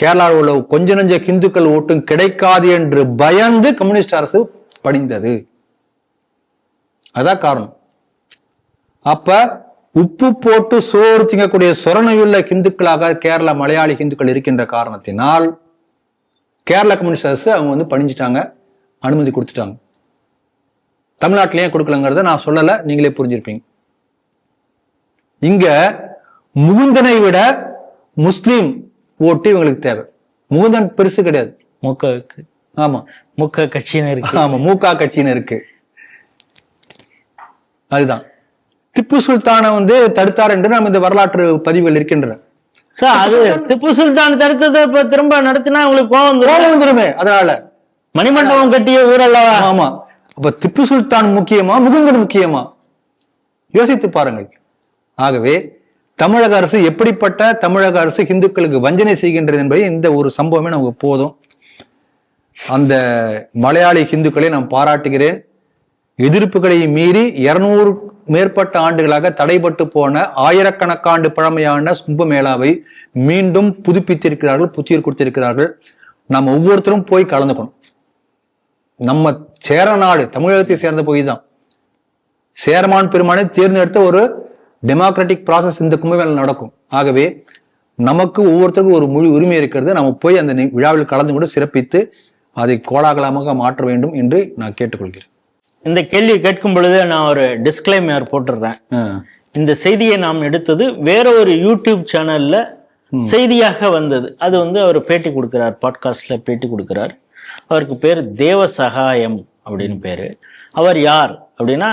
கேரளாவில் உள்ள கொஞ்ச நெஞ்ச இந்துக்கள் ஓட்டும் கிடைக்காது என்று பயந்து கம்யூனிஸ்ட் அரசு படிந்தது. அதான் காரணம். அப்ப உப்பு போட்டு சோறு திங்கக்கூடிய சொரணையுள்ள இந்துக்களாக கேரள மலையாளி இந்துக்கள் இருக்கின்ற காரணத்தினால் கேரள கம்யூனிஸ்ட் அரசு அவங்க வந்து பணிஞ்சிட்டாங்க, அனுமதி கொடுத்துட்டாங்க. தமிழ்நாட்டிலேயே கொடுக்கலங்கிறத நான் சொல்லல, நீங்களே புரிஞ்சிருப்பீங்க. இங்க முகுந்தனை விட முஸ்லீம் ஓட்டு இவங்களுக்கு தேவை. முகுந்தன் பெருசு கிடையாது, ஆமா, முக கட்சின்னு இருக்கு. ஆமா, மூகா கட்சின்னு இருக்கு. அதுதான் திப்பு சுல்தானை வந்து தடுத்தார் என்று நம்ம இந்த வரலாற்று பதிவுகள் இருக்கின்றன. அது திப்பு சுல்தான் தடுத்ததை இப்ப திரும்ப நடத்தினா உங்களுக்கு கோபம் வந்துருமே. அதனால மணிமண்டபம் கட்டிய ஊரல்லவா? ஆமா. அப்ப திப்பு சுல்தான் முக்கியமா, முகுந்தன் முக்கியமா? யோசித்து பாருங்கள். ஆகவே தமிழக அரசு எப்படிப்பட்ட தமிழக அரசு இந்துக்களுக்கு வஞ்சனை செய்கின்றது என்பதை இந்த ஒரு சம்பவமே நமக்கு போதும். அந்த மலையாளி இந்துக்களை நான் பாராட்டுகிறேன். எதிர்ப்புகளை மீறி 200 மேற்பட்ட ஆண்டுகளாக தடைபட்டு போன ஆயிரக்கணக்காண்டு பழமையான கும்பமேளாவை மீண்டும் புதுப்பித்திருக்கிறார்கள், புத்துயிர் கொடுத்திருக்கிறார்கள். நம்ம ஒவ்வொருத்தரும் போய் கலந்துக்கணும். நம்ம சேர நாடு தமிழகத்தை சேர்ந்த போய் தான் சேரமான் பெருமானை தேர்ந்தெடுத்த ஒரு டெமோக்ராட்டிக் ப்ராசஸ் இந்த கும்பமேளா நடக்கும். ஆகவே நமக்கு ஒவ்வொருத்தருக்கும் ஒரு முழு உரிமை இருக்கிறது. நம்ம போய் அந்த விழாவில் கலந்து கொண்டு சிறப்பித்து அதை கோலாகலமாக மாற்ற வேண்டும் என்று நான் கேட்டுக்கொள்கிறேன். இந்த கேள்வி கேட்கும் பொழுது நான் ஒரு டிஸ்க்ளைமர் போட்டுடுறேன். இந்த செய்தியை நாம் எடுத்தது வேற ஒரு யூடியூப் சேனல்ல செய்தியாக வந்தது. அது வந்து அவர் பேட்டி கொடுக்கிறார், பாட்காஸ்ட்ல பேட்டி கொடுக்கிறார். அவருக்கு பேர் தேவ சகாயம் அப்படின்னு பேரு. அவர் யார் அப்படின்னா,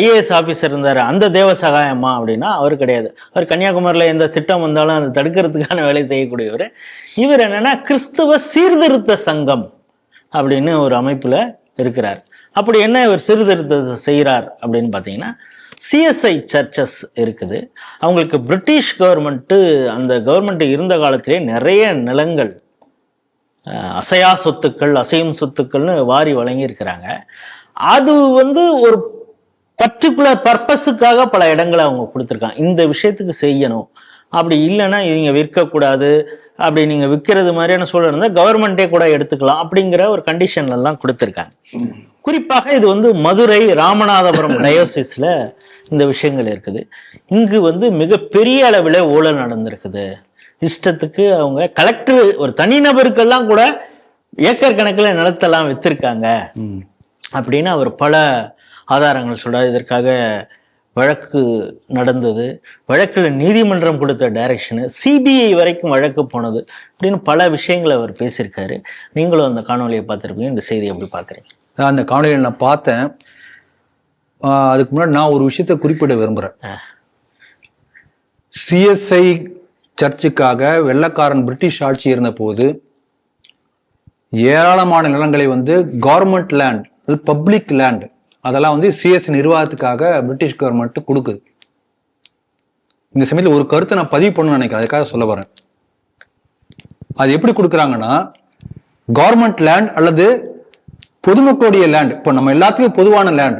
IAS ஆபீசர் இருந்தாரு, அந்த தேவ சகாயமா அப்படின்னா அவர் கிடையாது. அவர் கன்னியாகுமரியில எந்த திட்டம் வந்தாலும் அதை தடுக்கிறதுக்கான வேலை செய்யக்கூடியவர். இவர் என்னன்னா கிறிஸ்தவ சீர்திருத்த சங்கம் அப்படின்னு ஒரு அமைப்புல இருக்கிறார். அப்படி என்ன இவர் சீர்திருத்தத்தை செய்கிறார் அப்படின்னு பார்த்தீங்கன்னா, CSI சர்ச்சஸ் இருக்குது. அவங்களுக்கு பிரிட்டிஷ் கவர்மெண்ட்டு, அந்த கவர்மெண்ட் இருந்த காலத்திலே நிறைய நிலங்கள், அசையா சொத்துக்கள், அசையும் சொத்துக்கள்னு வாரி வழங்கி இருக்கிறாங்க. அது வந்து ஒரு பர்டிகுலர் பர்பஸுக்காக பல இடங்களை அவங்க கொடுத்துருக்காங்க. இந்த விஷயத்துக்கு செய்யணும் அப்படி இல்லைன்னா நீங்க விற்கக்கூடாது, அப்படி நீங்க விற்கிறது மாதிரியான சூழல் இருந்தால் கவர்மெண்ட்டே கூட எடுத்துக்கலாம் அப்படிங்கிற ஒரு கண்டிஷன்ல எல்லாம் கொடுத்துருக்காங்க. குறிப்பாக இது வந்து மதுரை ராமநாதபுரம் டயோசிஸ்ல இந்த விஷயங்கள் இருக்குது. இங்கு வந்து மிகப்பெரிய அளவில் ஊழல் நடந்திருக்குது. இஷ்டத்துக்கு அவங்க கலெக்டர் ஒரு தனிநபருக்கெல்லாம் கூட ஏக்கர் கணக்கில் நிலத்தெல்லாம் வித்திருக்காங்க அப்படின்னு அவர் பல ஆதாரங்கள் சொல்றாரு. இதற்காக வழக்கு நடந்தது, வழக்கில் நீதிமன்றம் கொடுத்த டைரக்ஷனு, சிபிஐ வரைக்கும் வழக்கு போனது அப்படின்னு பல விஷயங்களை அவர் பேசியிருக்காரு. நீங்களும் அந்த காணொலியை பார்த்துருப்பீங்க. இந்த செய்தியை எப்படி பார்க்குறீங்க? அந்த காணொலியை நான் பார்த்தேன். அதுக்கு முன்னாடி நான் ஒரு விஷயத்தை குறிப்பிட விரும்புகிறேன். சிஎஸ்ஐ சர்ச்சுக்காக வெள்ளக்காரன் பிரிட்டிஷ் ஆட்சி இருந்த போது ஏராளமான நிலங்களை வந்து கவர்மெண்ட் லேண்ட், பப்ளிக் லேண்ட், அதெல்லாம் வந்து சிஎஸ்ஐ நிர்வாகத்துக்காக பிரிட்டிஷ் கவர்மெண்ட் கொடுக்குது. இந்த சமயத்தில் ஒரு கருத்தை நான் பதிவு பண்ணணும்னு நினைக்கிறேன், அதுக்காக சொல்ல வரேன். அது எப்படி கொடுக்குறாங்கன்னா, கவர்மெண்ட் லேண்ட் அல்லது பொதுமக்களுடைய லேண்ட், இப்போ நம்ம எல்லாத்துக்கும் பொதுவான லேண்ட்,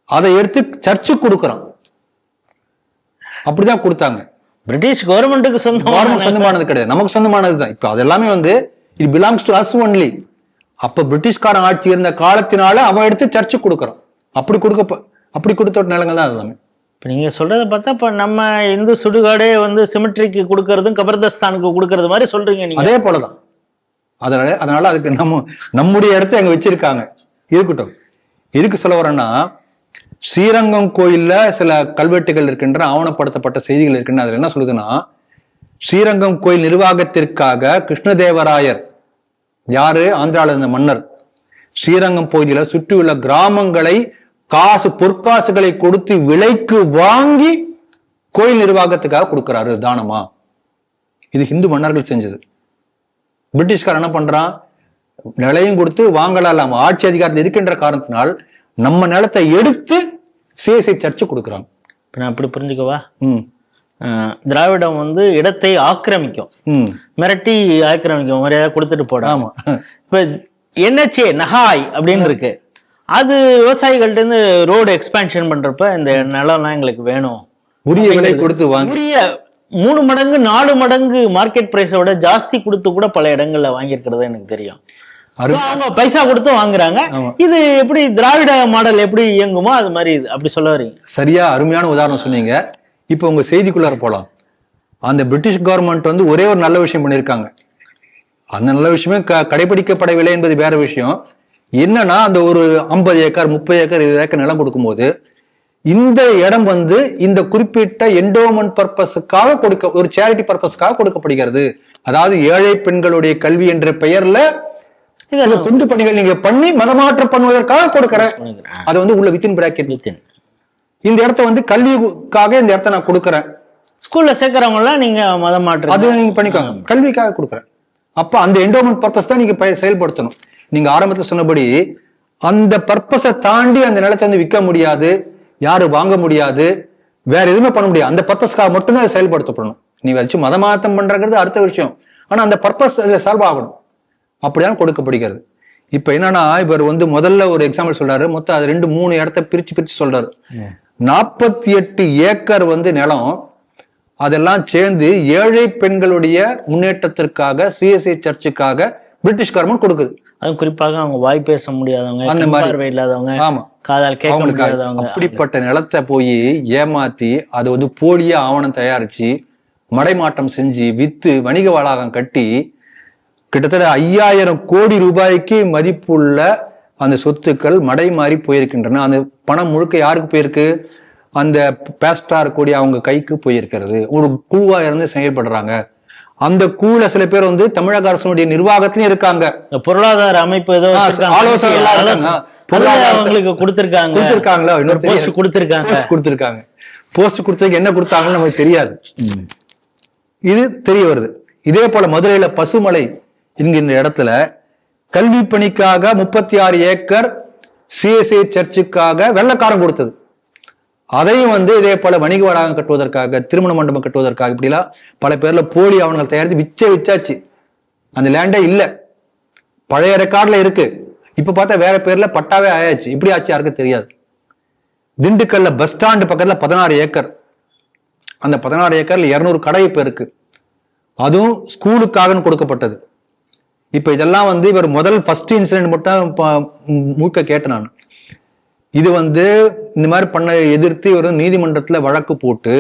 அதை எடுத்து சர்ச்சுக்கு கொடுக்குறோம். அப்படிதான் கொடுத்தாங்க. பிரிட்டிஷ் கவர்மெண்ட்டுக்கு சொந்தமானது கிடையாது, நமக்கு சொந்தமானது தான். இப்போ அது எல்லாமே வந்து it belongs to us only. அப்ப பிரிட்டிஷ்காரன் ஆட்சி இருந்த காலத்தினால அவன் எடுத்து சர்ச்சுக்கு கொடுக்குறான். அப்படி கொடுத்த நிலங்கள் தான் எல்லாமே. இப்போ நீங்கள் சொல்றதை பார்த்தா இப்போ நம்ம இந்து சுடுகாடே வந்து சிமெட்ரிக்கு கொடுக்கறதும் கபர்தஸ்தானுக்கு கொடுக்கறது மாதிரி சொல்றீங்க நீங்க. அதே போலதான். அதனால அதுக்கு நம்முடைய இடத்த அங்க வச்சிருக்காங்க, இருக்கட்டும். எதுக்கு சொல்ல வரேன்னா, ஸ்ரீரங்கம் கோயில்ல சில கல்வெட்டுகள் இருக்கின்ற ஆவணப்படுத்தப்பட்ட செய்திகள் இருக்குன்னு அதுல என்ன சொல்லுதுன்னா, ஸ்ரீரங்கம் கோயில் நிர்வாகத்திற்காக கிருஷ்ணதேவராயர், யாரு ஆந்திரால இருந்த மன்னர், ஸ்ரீரங்கம் பகுதியில சுற்றியுள்ள கிராமங்களை பொற்காசுகளை கொடுத்து விலைக்கு வாங்கி கோயில் நிர்வாகத்துக்காக கொடுக்கிறாரு தானமா. இது ஹிந்து மன்னர்கள் செஞ்சது. பிரிட்டிஷ்கார் என்ன பண்றான், நிலையும் கொடுத்து வாங்கலாம், ஆட்சி அதிகாரத்தில் இருக்கின்ற காரணத்தினால் நம்ம நிலத்தை எடுத்து சிஎஸ்ஐ சர்ச்சு கொடுக்குறாங்க. நான் அப்படி புரிஞ்சுக்கவா? திராவிடம் வந்து இடத்தை ஆக்கிரமிக்கும், மிரட்டி ஆக்கிரமிக்கும், மரியாதை கொடுத்துட்டு போட. ஆமா. இப்ப என்ஹெச்ஏ நகாய் அப்படின்னு இருக்கு, அது விவசாயிகள்ட்ட இருந்து ரோடு எக்ஸ்பான்ஷன் பண்றப்ப இந்த நிலம்லாம் எங்களுக்கு வேணும், உரிய விலை கொடுத்து வாங்க, உரிய 3 மடங்கு 4 மடங்கு மார்க்கெட் பிரைஸை விட ஜாஸ்தி கொடுத்து கூட பல இடங்கள்ல வாங்கியிருக்கிறது எனக்கு தெரியும். அவங்க பைசா கொடுத்து வாங்குறாங்க. இது எப்படி திராவிட மாடல் எப்படி இயங்குமோ அது மாதிரி இது அப்படி சொல்ல வரீங்க. சரியா, அருமையான உதாரணம் சொன்னீங்க. இப்ப உங்க செய்திக்குள்ளார போலாம். அந்த பிரிட்டிஷ் கவர்மெண்ட் வந்து ஒரே ஒரு நல்ல விஷயம் பண்ணிருக்காங்க. அந்த நல்ல விஷயமே கடைபிடிக்கப்படவில்லை என்பது வேற விஷயம். என்னன்னா, அந்த ஒரு 50 ஏக்கர் 30 ஏக்கர் 20 ஏக்கர் நிலம் கொடுக்கும்போது இந்த இடம் வந்து இந்த குறிப்பிட்ட என்டோமெண்ட் பர்பஸுக்காக ஒரு சேரிட்டி பர்பஸ்க்காக கொடுக்கப்படுகிறது. அதாவது ஏழை பெண்களுடைய கல்வி என்ற பெயர்ல தொண்டு பணிகள் நீங்க பண்ணி மதமாற்றம் பண்ணுவதற்காக கொடுக்கறேன். அது வந்து உள்ள வித்தின் பிராக்கெட், இந்த இடத்த வந்து கல்விக்காக இந்த இடத்த நான் கொடுக்கறேன். ஸ்கூல்ல சேர்க்கிறவங்க எல்லாம் நீங்க மதம் மாற்றம் அது நீங்க பண்ணிக்கோங்க, கல்விக்காக கொடுக்குறேன். அப்ப அந்த என்டோமெண்ட் பர்பஸ் தான் நீங்க செயல்படுத்தணும். நீங்க ஆரம்பத்துல சொன்னபடி அந்த பர்பஸை தாண்டி அந்த நிலத்தை வந்து விற்க முடியாது, யாரு வாங்க முடியாது, வேற எதுவுமே பண்ண முடியாது. அந்த பர்பஸ்க்காக மட்டும்தான் அதை செயல்படுத்தப்படணும். நீ வச்சு மதமாற்றம் பண்றது அடுத்த விஷயம், ஆனா அந்த பர்பஸ் அதுல சால்வ் ஆகணும். அப்படிதான் கொடுக்கப்படுகிறது. இப்ப என்னன்னா, இவர் வந்து முதல்ல ஒரு எக்ஸாம்பிள் சொல்றாரு, மொத்தம் அது 2-3 இடத்த பிரிச்சு சொல்றாரு. 48 ஏக்கர் வந்து நிலம், அதெல்லாம் சேர்ந்து ஏழை பெண்களுடைய முன்னேற்றத்திற்காக சிஎஸ்ஐ சர்ச்சுக்காக பிரிட்டிஷ் கவர்மெண்ட் கொடுக்குது. அது குறிப்பாக அவங்க வாய் பேச முடியாதவங்க, அந்த மாதிரி இல்லாதவங்க, ஆமா, காதால் கேட்க முடியாதவங்க, அப்படிப்பட்ட நிலத்தை போய் ஏமாத்தி அது வந்து போலியா ஆவணம் தயாரிச்சு மடைமாற்றம் செஞ்சு வித்து வணிக வளாகம் கட்டி கிட்டத்தட்ட 5000 கோடி ரூபாய்க்கு மதிப்புள்ள அந்த சொத்துக்கள் மடை மாறி போயிருக்கின்றன. அந்த பணம் முழுக்க யாருக்கு போயிருக்கு, அந்த பேஸ்டா இருக்கக்கூடிய அவங்க கைக்கு போயிருக்கிறது. ஒரு குழுவா இருந்து செயல்படுறாங்க. அந்த குழுல சில பேர் வந்து தமிழக அரசுடைய நிர்வாகத்திலும் இருக்காங்க. பொருளாதார அமைப்பு ஏதோ அவங்களுக்கு கொடுத்திருக்காங்களா, போஸ்ட் கொடுத்ததுக்கு என்ன கொடுத்தாங்கன்னு நமக்கு தெரியாது. இது தெரிய வருது. இதே போல மதுரையில பசுமலை என்கின்ற இடத்துல கல்வி பணிக்காக 36 ஏக்கர் சிஎஸ்ஐ சர்ச்சுக்காக வெள்ளக்காரன் கொடுத்தது. அதையும் வந்து இதே போல வணிக வளாகம் கட்டுவதற்காக, திருமண மண்டபம் கட்டுவதற்காக இப்படிலாம் பல பேர்ல போலி ஆவணங்கள் தயாரித்து விச்சாச்சு. அந்த லேண்டே இல்ல, பழைய ரெக்கார்ட்ல இருக்கு. இப்ப பார்த்தா வேற பேர்ல பட்டாவே ஆயாச்சு. இப்படி ஆச்சு யாருக்கு தெரியாது. திண்டுக்கல்ல பஸ் ஸ்டாண்டு பக்கத்துல 16 ஏக்கர் அந்த 16 ஏக்கர்ல 200 கடை இப்ப இருக்கு. அதுவும் ஸ்கூலுக்காக கொடுக்கப்பட்டது. இப்ப இதெல்லாம் வந்து இவர் முதல் ஃபர்ஸ்ட் இன்சிடென்ட் மட்டும் மூக்க கேட்டேன் நான். இது வந்து இந்த மாதிரி பண்ண எதிர்த்து இவர் நீதிமன்றத்துல வழக்கு போட்டு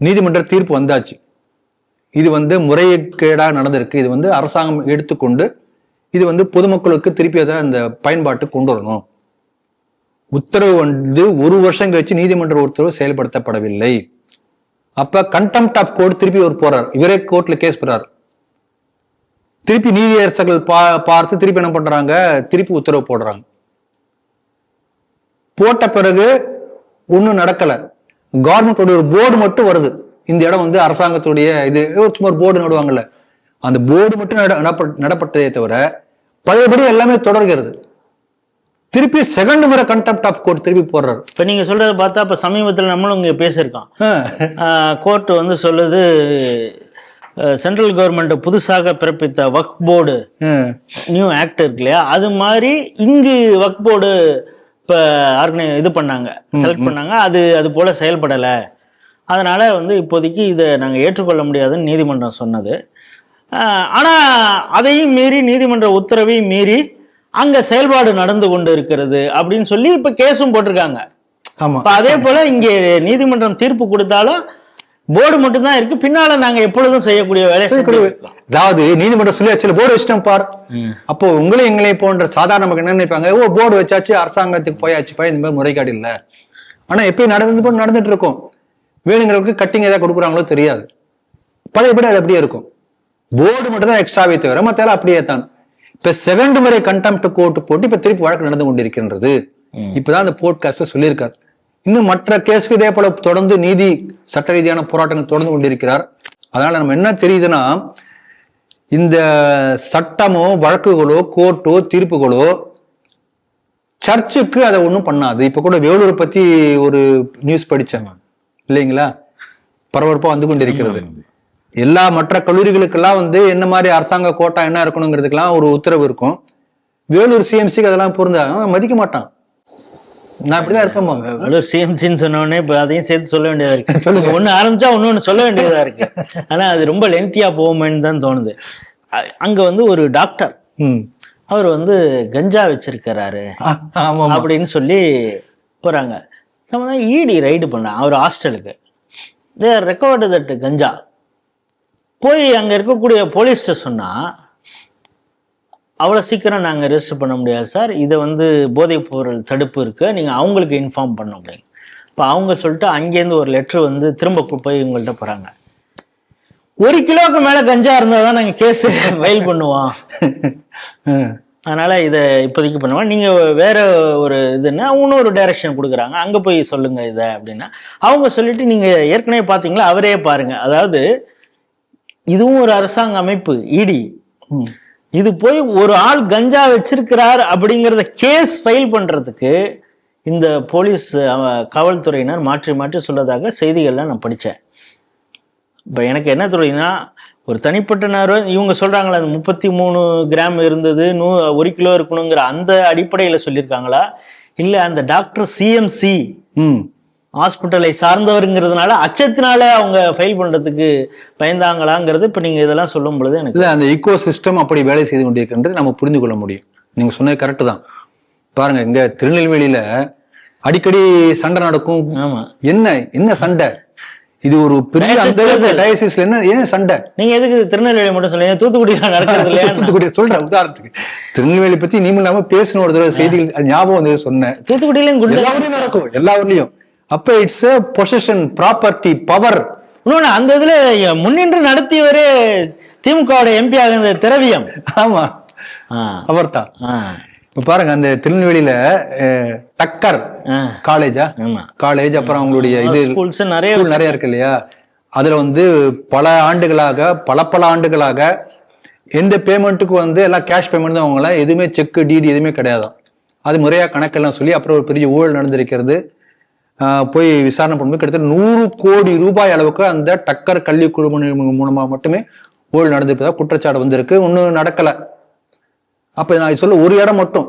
நீதிமன்ற தீர்ப்பு வந்தாச்சு. இது வந்து முறைகேடாக நடந்திருக்கு. இது வந்து அரசாங்கம் எடுத்துக்கொண்டு இது வந்து பொதுமக்களுக்கு திருப்பி அதை அந்த பயன்பாட்டு கொண்டு வரணும். உத்தரவு வந்து 1 வருஷம் கழிச்சு நீதிமன்ற உத்தரவு செயல்படுத்தப்படவில்லை. அப்ப கண்டெம்ட் ஆஃப் கோர்ட் திருப்பி ஒரு போறார். இவரே கோர்ட்ல கேஸ் போறார். திருப்பி நீதியரசர்கள் பார்த்து திருப்பி என்ன பண்றாங்க, திருப்பி உத்தரவு போடுறாங்க. போட்ட பிறகு ஒன்னும் நடக்கல. கவர்மெண்டோட ஒரு போர்டு மட்டும் வருது. இந்த இடம் வந்து அரசாங்கத்துடைய இது சும்மா ஒரு போர்டு நடுவாங்கல்ல, அந்த போர்டு மட்டும் நடப்பட்டதே தவிர பழையபடி எல்லாமே தொடர்கிறது. திருப்பி செகண்ட் முறை கண்டெம்ட் ஆஃப் கோர்ட் திருப்பி போடுறாரு. இப்ப நீங்க சொல்றத பார்த்தா இப்ப சமீபத்தில் நம்மளும் இங்க பேசியிருக்கோம். கோர்ட் வந்து சொல்லுது, சென்ட்ரல் கவர்மெண்ட் புதுசாக பிறப்பித்த வக்ஃப் போர்டு நியூ ஆக்ட் இருக்கு இல்லையா, அது மாதிரி இங்கு வக்ஃப் போர்டு இப்ப இது பண்ணாங்க, செலக்ட் பண்ணாங்க. அது போல செயல்படலை. அதனால வந்து இப்போதைக்கு இதை நாங்கள் ஏற்றுக்கொள்ள முடியாதுன்னு நீதிமன்றம் சொன்னது. ஆனா அதையும் மீறி நீதிமன்ற உத்தரவையும் மீறி அங்க செயல்பாடு நடந்து கொண்டு இருக்கிறது அப்படின்னு சொல்லி இப்ப கேஸும் போட்டிருக்காங்க. அதே போல இங்கே நீதிமன்றம் தீர்ப்பு கொடுத்தாலும் போர்டு மட்டும்தான் இருக்கு, பின்னால நாங்க எப்பொழுதும் செய்யக்கூடிய வேலை. அதாவது நீதிமன்றம் சொல்லி வச்சு போர்டு வச்சிட்டோம் பார். அப்போ உங்களையும் எங்களையும் போன்ற சாதாரண நமக்கு என்ன நினைப்பாங்க, போர்டு வச்சாச்சு அரசாங்கத்துக்கு போயாச்சுப்பா, இந்த மாதிரி முறைகேடு இல்லை. ஆனா எப்பயும் நடந்துட்டு இருக்கும். வேணுங்கிறவங்களுக்கு கட்டிங் ஏதாவது கொடுக்குறாங்களோ தெரியாது. பழையபடி அது அப்படியே இருக்கும். போர்டு மட்டும் தான் எக்ஸ்ட்ராவே தவிர மத்தால அப்படியே தான். இப்ப செகண்ட் முறை கண்டெம்ட் கோர்ட் போட்டு இப்ப திருப்பி வழக்கு நடந்து கொண்டிருக்கின்றது. இப்பதான் அந்த போட்காஸ்ட் சொல்லியிருக்காரு. இன்னும் மற்ற கேஸுக்கு இதே போல தொடர்ந்து நீதி சட்ட ரீதியான போராட்டங்கள் தொடர்ந்து கொண்டிருக்கிறார். அதனால நம்ம என்ன தெரியுதுன்னா, இந்த சட்டமோ வழக்குகளோ கோர்ட்டோ தீர்ப்புகளோ சர்ச்சுக்கு அதை ஒன்றும் பண்ணாது. இப்ப கூட வேலூரை பத்தி ஒரு நியூஸ் படிச்சேன் இல்லைங்களா, பரபரப்பா வந்து கொண்டிருக்கிறது. எல்லா மற்ற கல்லூரிகளுக்கெல்லாம் வந்து என்ன மாதிரி அரசாங்க கோட்டா என்ன இருக்கணுங்கிறதுக்கெல்லாம் ஒரு உத்தரவு இருக்கும். வேலூர் சிஎம்சிக்கு அதெல்லாம் பொருந்தாங்க, மதிக்க மாட்டான். நான் இப்படிதான் இருப்பேன். வேலூர் சிஎம்சின்னு சொன்னோடனே இப்ப அதையும் சேர்த்து சொல்ல வேண்டியதா இருக்கு. சொல்லுங்க, ஒண்ணு ஆரம்பிச்சா ஒன்னு சொல்ல வேண்டியதா இருக்கு. ஆனா அது ரொம்ப லென்த்தியா போகுமேன்னு தான் தோணுது. அங்க வந்து ஒரு டாக்டர் அவர் வந்து கஞ்சா வச்சிருக்கிறாரு அப்படின்னு சொல்லி போறாங்க. இடி ரைடு பண்ண அவர் ஹாஸ்டலுக்கு. தே ரெக்கவர்டு தட் கஞ்சா. போய் அங்க இருக்கக்கூடிய போலீஸ்ட சொன்னா, அவ்வளோ சீக்கிரம் நாங்கள் ரெஜிஸ்டர் பண்ண முடியாது சார், இதை வந்து போதைப் பொருள் தடுப்பு இருக்கு, நீங்கள் அவங்களுக்கு இன்ஃபார்ம் பண்ண முடியும். இப்போ அவங்க சொல்லிட்டு அங்கேருந்து ஒரு லெட்ரு வந்து திரும்ப போய் இவங்கள்ட்ட போகிறாங்க. 1 கிலோவுக்கு மேலே கஞ்சா இருந்தால் தான் நாங்கள் கேஸு ஃபைல் பண்ணுவோம், அதனால இதை இப்போதைக்கு பண்ணுவோம், நீங்கள் வேற ஒரு இதுன்னா இன்னொரு டைரக்ஷன் கொடுக்குறாங்க, அங்கே போய் சொல்லுங்க இதை அப்படின்னா. அவங்க சொல்லிட்டு நீங்கள் ஏற்கனவே பார்த்தீங்களா, அவரே பாருங்க. அதாவது இதுவும் ஒரு அரசாங்க அமைப்பு இடி. இது போய் ஒரு ஆள் கஞ்சா வச்சிருக்கிறார் அப்படிங்கிறத கேஸ் ஃபைல் பண்றதுக்கு இந்த போலீஸ் காவல்துறையினர் மாற்றி மாற்றி சொல்லதாக செய்திகள்லாம் நான் படித்தேன். இப்போ எனக்கு என்ன தோணுதுன்னா, ஒரு தனிப்பட்ட நேரம் இவங்க சொல்றாங்களா அது 33 கிராம் இருந்தது, 1 கிலோ இருக்கணுங்கிற அந்த அடிப்படையில் சொல்லியிருக்காங்களா, இல்லை அந்த டாக்டர் சிஎம்சி ஹாஸ்பிட்டலை சார்ந்தவருங்கிறதுனால அச்சத்தினால அவங்க ஃபைல் பண்றதுக்கு பயந்தாங்களாங்கிறது இப்ப நீங்க இதெல்லாம் சொல்லும் பொழுது எனக்கு இல்ல, அந்த ஈகோ சிஸ்டம் அப்படி வேலை செய்து கொண்டிருக்கின்றது நம்ம புரிந்து கொள்ள முடியும். நீங்க சொன்னது கரெக்ட் தான். பாருங்க, இங்க திருநெல்வேலியில அடிக்கடி சண்டை நடக்கும். ஆமா, என்ன சண்டை? இது ஒரு பெரிய டயசிஸ்ல என்ன சண்டை? நீங்க எதுக்கு திருநெல்வேலி மட்டும் சொல்லுங்க, தூத்துக்குடியில நடக்கிறது இல்லையா? தூத்துக்குடி சொல்றேன் உதாரணத்துக்கு. திருநெல்வேலி பத்தி நீங்க இல்லாம பேசணும் ஒரு தடவை செய்திகள் ஞாபகம் வந்து சொன்னேன். தூத்துக்குடியிலும் நடக்கும், எல்லா ஊர்லயும். அப்ப இட்ஸ் பொசஷன், ப்ராப்பர்ட்டி, பவர். இன்னொன்னு அந்த இதுல முன்னின்று நடத்தியவரே திமுக எம்பி ஆக திரவியம். ஆமா, அவர் தான். இப்ப பாருங்க, அந்த திருநெல்வேலியில டக்கர் காலேஜ், அப்புறம் அவங்களுடைய இது நிறைய இருக்கு இல்லையா, அதுல வந்து பல ஆண்டுகளாக எந்த பேமெண்ட்டுக்கு வந்து எல்லாம் கேஷ் பேமெண்ட் தான், அவங்களாம் எதுவுமே செக் டிடி எதுவுமே கிடையாது. அது முறையா கணக்கெல்லாம் சொல்லி அப்புறம் ஒரு பெரிய ஊழல் நடந்திருக்கிறது. போய் விசாரணை பண்ணும்போது கிட்டத்தட்ட 100 கோடி ரூபாய் அளவுக்கு அந்த டக்கர் கல்வி குழும மூலமா மட்டுமே ஊழல் நடந்திருப்பதா குற்றச்சாட்டு வந்திருக்கு. ஒன்னும் நடக்கல. அப்ப நான் சொல்ல ஒரு இடம் மட்டும்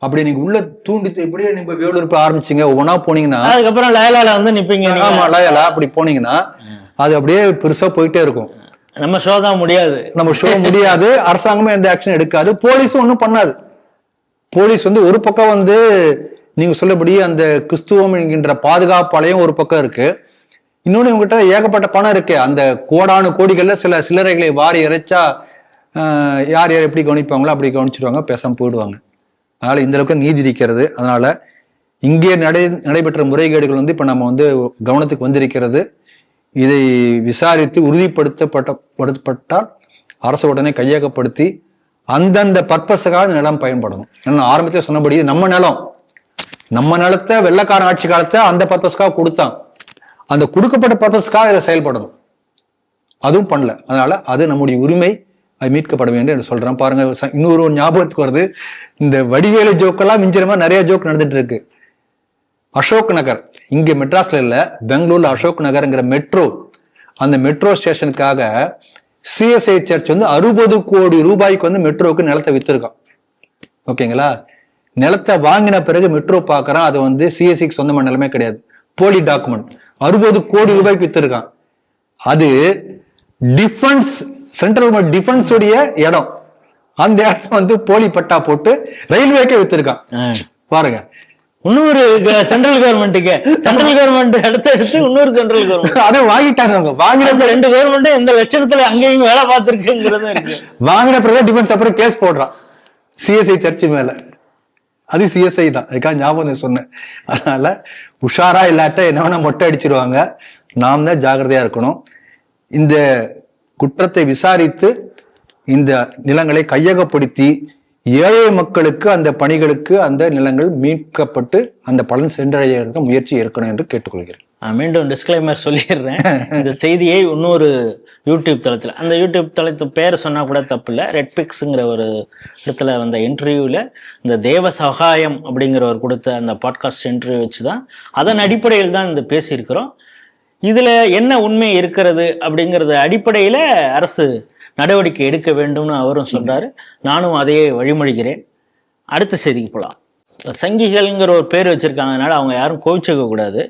அப்படி நீங்க உள்ள தூண்டித்து இப்படியே நீங்க வேலூர் போய் ஆரம்பிச்சீங்க, ஒவ்வொன்னா போனீங்கன்னா அதுக்கப்புறம் லயலால வந்து நிப்பீங்க. ஆமா, லயலா அப்படி போனீங்கன்னா அது அப்படியே பெருசா போயிட்டே இருக்கும். நம்ம ஷோ தான் முடியாது, நம்ம ஷோ முடியாது. அரசாங்கமும் எந்த ஆக்ஷன் எடுக்காது, போலீஸும் ஒன்றும் பண்ணாது. போலீஸ் வந்து ஒரு பக்கம் வந்து நீங்க சொல்லபடி அந்த கிறிஸ்துவம் என்கின்ற பாதுகாப்பாளையம் ஒரு பக்கம் இருக்கு, இன்னொன்னு இவங்ககிட்ட ஏகப்பட்ட பணம் இருக்கு. அந்த கோடானு கோடிகள்ல சில சில்லறைகளை வாரி இறைச்சா யார் யார் எப்படி கவனிப்பாங்களோ அப்படி கவனிச்சிருவாங்க, பேசாம போயிடுவாங்க. அதனால இந்த அளவுக்கு நீதி இருக்கிறது. அதனால இங்கே நடைபெற்ற முறைகேடுகள் வந்து இப்ப நம்ம வந்து கவனத்துக்கு வந்திருக்கிறது. இதை விசாரித்து உறுதிப்படுத்தப்பட்டால் அரசு உடனே கையகப்படுத்தி அந்தந்த பர்பஸுக்காக நிலம் பயன்படணும். ஏன்னா ஆரம்பத்துல சொன்னபடி நம்ம நிலத்தை வெள்ளைக்காரன் ஆட்சி காலத்தை அந்த பர்பஸ்க்காக கொடுத்தான், அந்த கொடுக்கப்பட்ட பர்பஸ்க்காக இதை செயல்படணும். அதுவும் பண்ணல. அதனால அது நம்முடைய உரிமை, அது மீட்கப்பட வேண்டும் என்று சொல்றேன். பாருங்க, இன்னொரு ஞாபகத்துக்கு வருது, இந்த வடிவேலு ஜோக்கெல்லாம் மிஞ்சிற மாதிரி நிறைய ஜோக் நடந்துட்டு இருக்கு. அசோக் நகர், இங்க மெட்ராஸ்ல இல்ல, பெங்களூர்ல அசோக் நகர்ங்கிற மெட்ரோ, அந்த மெட்ரோ ஸ்டேஷனுக்காக சிஎஸ்ஐ சர்ச் வந்து 60 கோடி ரூபாய்க்கு வந்து மெட்ரோவுக்கு நிலத்தை வித்திருக்கான். ஓகேங்களா? நிலத்தை வாங்கின பிறகு மெட்ரோ பாக்குறான், அது வந்து சிஎஸ்ஐக்கு சொந்தமான நிலமே கிடையாது, போலி டாக்குமெண்ட். 60 கோடி ரூபாய்க்கு வித்திருக்கான். அது டிஃபென்ஸ், சென்ட்ரல் கவர்மெண்ட் டிஃபென்ஸ் உடைய இடம். அந்த இடத்த வந்து போலி பட்டா போட்டு ரயில்வேக்கே வித்திருக்கான். பாருங்க, இன்னொரு சென்ட்ரல் கவர்மெண்ட்டுக்கு, சென்ட்ரல் கவர்மெண்ட் எடுத்து இன்னொரு சென்ட்ரல் கவர்மெண்ட் அதை வாங்கிட்டாங்க. வாங்கின 2 கவர்மெண்ட் எந்த லட்சணத்துல அங்கேயும் வேலை பார்த்திருக்குங்கிறது இருக்கு. வாங்கின பிறகு டிஃபென்ஸ் அப்புறம் கேஸ் போடுறான் சிஎஸ்ஐ சர்ச் மேல. அது சிஎஸ்ஐ தான், அதுக்காக ஞாபகம் சொன்னேன். அதனால உஷாரா இல்லாட்ட என்ன வேணா மொட்டை அடிச்சிருவாங்க. நாம் தான் ஜாகிரதையா இருக்கணும். இந்த குற்றத்தை விசாரித்து இந்த நிலங்களை கையகப்படுத்தி ஏழை மக்களுக்கு அந்த பணிகளுக்கு அந்த நிலங்கள் மீட்கப்பட்டு அந்த பலன் சென்றடைய முயற்சி இருக்கணும் என்று கேட்டுக்கொள்கிறேன். மீண்டும் டிஸ்கிளைமர் சொல்லிடுறேன். இந்த செய்தியை இன்னொரு யூடியூப் தளத்துல, அந்த யூடியூப் தளத்து பேர் சொன்னா கூட தப்பு இல்லை, ரெட்பிக்ஸுங்கிற ஒரு இடத்துல வந்த இன்டர்வியூல இந்த தேவ சகாயம் அப்படிங்கிறவர் கொடுத்த அந்த பாட்காஸ்ட் இன்டர்வியூ வச்சுதான், அதன் அடிப்படையில் தான் இந்த பேசியிருக்கிறோம். இதுல என்ன உண்மை இருக்கிறது அப்படிங்கறது அடிப்படையில அரசு நடவடிக்கை எடுக்க வேண்டும்னு அவரும் சொல்றாரு, நானும் அதையே வழிமொழிகிறேன். அடுத்த செய்திக்கு போகலாம். சங்கிகள்ங்கிற ஒரு பேர் வச்சிருக்காங்கனால அவங்க யாரும் கோவிச்சுக்க கூடாது.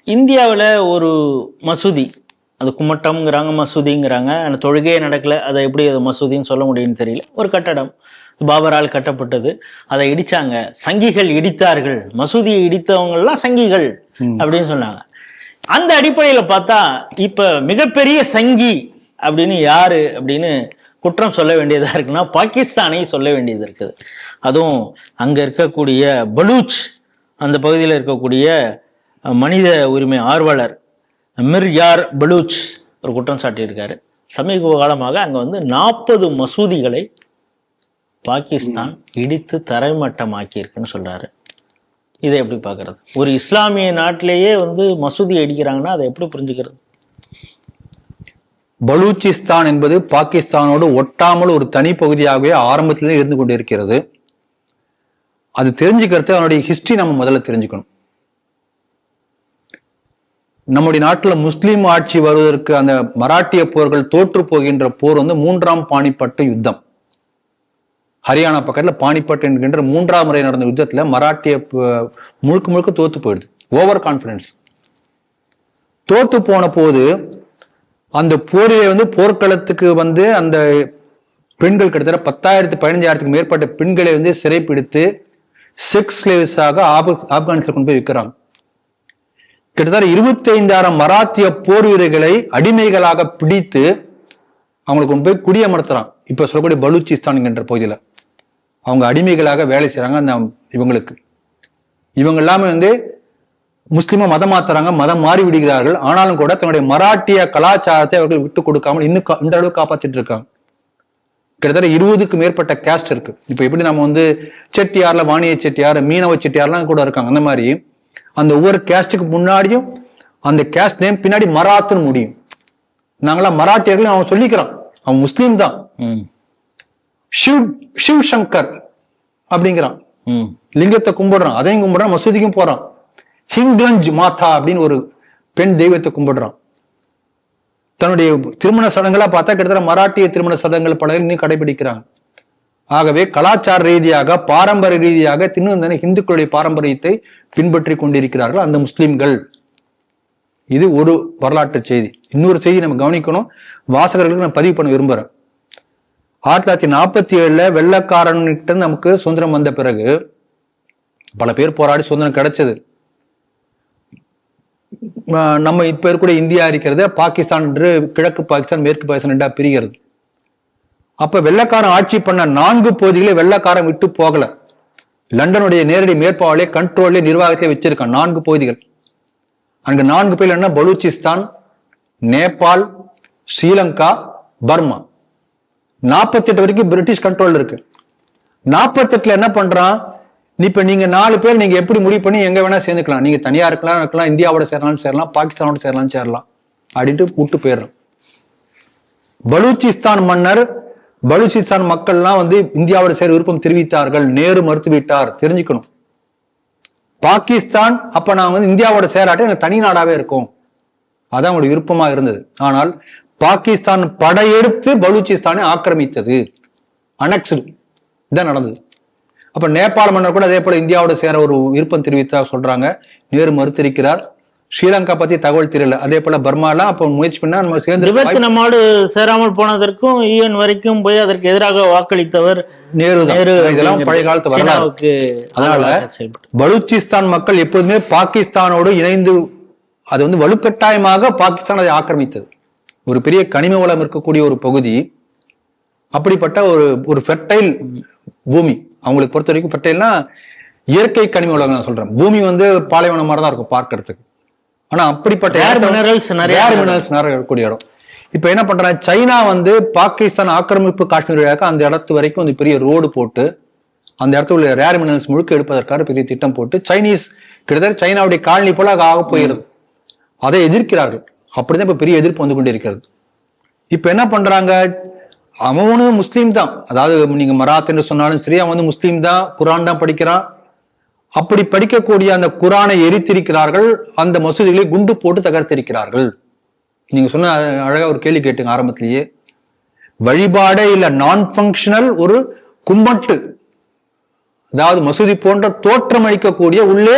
இந்தியாவில் ஒரு மசூதி, அது கும்மட்டம்ங்கிறாங்க, மசூதிங்கிறாங்க, அந்த தொழுகையே நடக்கல, அதை எப்படி அது மசூதின்னு சொல்ல முடியும்னு தெரியல. ஒரு கட்டடம் பாபரால் கட்டப்பட்டது, அதை இடிச்சாங்க, சங்கிகள் இடித்தார்கள், மசூதியை இடித்தவங்கெல்லாம் சங்கிகள் அப்படின்னு சொன்னாங்க. அந்த அடிப்படையில பார்த்தா இப்ப மிகப்பெரிய சங்கி அப்படின்னு யாரு அப்படின்னு குற்றம் சொல்ல வேண்டியதா இருக்குன்னா பாகிஸ்தானை சொல்ல வேண்டியது இருக்குது. அதுவும் அங்க இருக்கக்கூடிய பலூச், அந்த பகுதியில் இருக்கக்கூடிய மனித உரிமை ஆர்வலர் மிர் யார் பலூச் ஒரு குற்றம் சாட்டியிருக்காரு. சமீப காலமாக அங்க வந்து 40 மசூதிகளை பாகிஸ்தான் இடித்து தரைமட்டமாக்கி இருக்குன்னு சொல்றாரு. இதை எப்படி பார்க்கறது? ஒரு இஸ்லாமிய நாட்டிலேயே வந்து மசூதி அடிக்கிறாங்கன்னா அதை எப்படி புரிஞ்சுக்கிறது? பலூச்சிஸ்தான் என்பது பாகிஸ்தானோடு ஒட்டாமல் ஒரு தனி பகுதியாகவே ஆரம்பத்திலே இருந்து கொண்டிருக்கிறது. அது தெரிஞ்சுக்கிறது அதனுடைய ஹிஸ்டரி நம்ம முதல்ல தெரிஞ்சுக்கணும். நம்முடைய நாட்டில் முஸ்லீம் ஆட்சி வருவதற்கு அந்த மராட்டிய போர்கள் தோற்று போகின்ற போர் வந்து 3ஆம் பானிபட்டு யுத்தம். ஹரியானா பக்கத்துல பானிபட் என்கின்ற 3ஆம் முறை நடந்த யுத்தத்துல மராட்டிய முழுக்க முழுக்க தோத்து போயிடுது. Over confidence. தோத்து போன போது அந்த போரிலே வந்து போர்க்களத்துக்கு வந்து அந்த பெண்கள் கிட்டத்தட்ட 10,000-15,000 மேற்பட்ட பெண்களை வந்து சிறைப்பிடித்து செக்ஸ் ஸ்லேவ்ஸாக ஆப்கானிஸ்தான் கொண்டு போய் விற்கிறாங்க. கிட்டத்தட்ட 25,000 மராத்திய போர் வீரர்களை அடிமைகளாக பிடித்து அவங்களுக்கு கொண்டு போய் குடியமர்த்துறான். இப்ப சொல்லக்கூடிய பலூச்சிஸ்தான் என்ற பகுதியில அவங்க அடிமைகளாக வேலை செய்யறாங்க. அந்த இவங்க எல்லாமே வந்து முஸ்லிமா மதம் மாத்துறாங்க, மதம் மாறி விடுகிறார்கள். ஆனாலும் கூட தன்னுடைய மராட்டிய கலாச்சாரத்தை அவர்கள் விட்டு கொடுக்காமல் இன்னும் இந்த அளவுக்கு காப்பாத்திட்டு இருக்காங்க. கிட்டத்தட்ட 20க்கு மேற்பட்ட கேஸ்ட் இருக்கு. இப்ப எப்படி நம்ம வந்து செட்டியார்ல வாணிய செட்டியார், மீனவ செட்டியார்லாம் கூட இருக்காங்க. அந்த மாதிரி அந்த ஒவ்வொரு கேஸ்டுக்கு முன்னாடியும் அந்த கேஸ்ட் நேம் பின்னாடி மராத்துன்னு முடியும். நாங்களாம் மராட்டியர்கள் அவன் சொல்லிக்கிறான், அவன் முஸ்லீம் தான். சிவ் சங்கர் அப்படிங்கிறான், லிங்கத்தை கும்பிடுறான், அதையும் கும்பிடுறான், மசூதிக்கும் போறான். ஹிங்லஞ்ச் மாதா அப்படின்னு ஒரு பெண் தெய்வத்தை கும்பிடுறான். தன்னுடைய திருமண சடங்குகளா பார்த்தா கிட்டத்தட்ட மராட்டிய திருமண சடங்குகள் பல இன்னும் கடைபிடிக்கிறாங்க. ஆகவே கலாச்சார ரீதியாக பாரம்பரிய ரீதியாக இன்னும் இந்துக்களுடைய பாரம்பரியத்தை பின்பற்றி கொண்டிருக்கிறார்கள் அந்த முஸ்லிம்கள். இது ஒரு வரலாற்று செய்தி. இன்னொரு செய்தி நம்ம கவனிக்கணும், வாசகர்களுக்கு நான் பதிவு பண்ண விரும்புறேன். 1947 வெள்ளக்காரன்கிட்ட நமக்கு சுதந்திரம் வந்த பிறகு பல பேர் போராடி சுதந்திரம் கிடைச்சது. நம்ம இப்ப இருக்கக்கூடிய இந்தியா இருக்கிறது பாகிஸ்தான் என்று, கிழக்கு பாகிஸ்தான் மேற்கு பாகிஸ்தான் என்றா பிரிகிறது. அப்ப வெள்ளக்காரன் ஆட்சி பண்ண 4 பகுதிகளை வெள்ளக்காரன் விட்டு போகல. லண்டனுடைய நேரடி மேற்பார்வையிலே கண்ட்ரோல்லே நிர்வாகத்திலே வச்சிருக்கான் 4 பகுதிகள். அங்க 4 பேர் என்ன, பலூச்சிஸ்தான், நேபாள், ஸ்ரீலங்கா, பர்மா. 48 வரைக்கும் பிரிட்டிஷ் கண்ட்ரோல் இருக்கு. 48ல என்ன பண்றான், இப்ப நீங்க 4 பேர் நீங்க எப்படி முடிவு பண்ணி எங்க வேணா சேர்ந்துக்கலாம், நீங்க தனியா இருக்கலாம், இந்தியாவோட சேரலாம், பாகிஸ்தானோட சேரலாம் அப்படின்ட்டு விட்டு போயிடுறோம். பலூச்சிஸ்தான் மன்னர், பலூச்சிஸ்தான் மக்கள்லாம் இந்தியாவோட சேர விருப்பம் தெரிவித்தார்கள். நேரு மறுத்துவிட்டார். தெரிஞ்சுக்கணும், பாகிஸ்தான் அப்ப நான் இந்தியாவோட சேராட்டி எனக்கு தனி நாடாவே இருக்கும், அதான் அவங்களுடைய விருப்பமா இருந்தது. ஆனால் பாகிஸ்தான் படையெடுத்து பலூச்சிஸ்தானை ஆக்கிரமித்தது, அனெக்ஸ்டு, இதான் நடந்தது. அப்ப நேபாள மன்னர் கூட அதே போல இந்தியாவோட சேர ஒரு விருப்பம் தெரிவித்தா சொல்றாங்க, நேரு மறுத்திருக்கிறார். ஸ்ரீலங்கா பத்தி தகவல் தெரியல. அதே போல பர்மாலாம் அப்ப முயற்சி பண்ணா நம்ம சேர்ந்து நம்மோடு சேராமல் போனதற்கும் UN வரைக்கும் போய் அதற்கு எதிராக வாக்களித்தவர் நேரு. இதெல்லாம் பழைய காலத்து வரலாறு. அதனால பலூச்சிஸ்தான் மக்கள் எப்போதுமே பாகிஸ்தானோடு இணைந்து, அது வலுக்கட்டாயமாக பாகிஸ்தான் அதை ஆக்கிரமித்தது. ஒரு பெரிய கனிம வளம் இருக்கக்கூடிய ஒரு பகுதி, அப்படிப்பட்ட ஒரு ஃபெர்டைல் பூமி. அவங்களுக்கு பொறுத்த வரைக்கும் ஃபெர்டைல்னா இயற்கை கனிம வளம் நான் சொல்றேன். பூமி பாலைவனம் மாதிரி தான் இருக்கும் பார்க்கறதுக்கு. ஆனா அப்படிப்பட்ட மினரல்ஸ் நிறைய இருக்கக்கூடிய இடம். இப்ப என்ன பண்றாங்க, சைனா பாகிஸ்தான் ஆக்கிரமிப்பு காஷ்மீர் வழியாக அந்த இடத்து வரைக்கும் பெரிய ரோடு போட்டு அந்த இடத்துல உள்ள ரேர் மினரல்ஸ் முழுக்க எடுப்பதற்காக பெரிய திட்டம் போட்டு சைனீஸ் கிட்டத்தட்ட சைனாவுடைய காலனி போல ஆக போயிருது. அதை எதிர்க்கிறார்கள். அப்படிதான் இப்ப பெரிய எதிர்ப்பு வந்து கொண்டு இருக்கிறது. இப்ப என்ன பண்றாங்க, அவனும் முஸ்லீம் தான், அதாவது நீங்க மராத் என்று சொன்னாலும் சரி, அவன் முஸ்லீம் தான், குரான் தான் படிக்கிறான். அப்படி படிக்கக்கூடிய அந்த குரானை எரித்திருக்கிறார்கள், அந்த மசூதிகளை குண்டு போட்டு தகர்த்திருக்கிறார்கள். நீங்க சொன்ன அழகா ஒரு கேள்வி கேட்டுங்க ஆரம்பத்திலேயே, வழிபாடே இல்ல, நான் பங்கஷனல் ஒரு கும்மட்டு, அதாவது மசூதி போன்ற தோற்றம் அளிக்கக்கூடிய, உள்ளே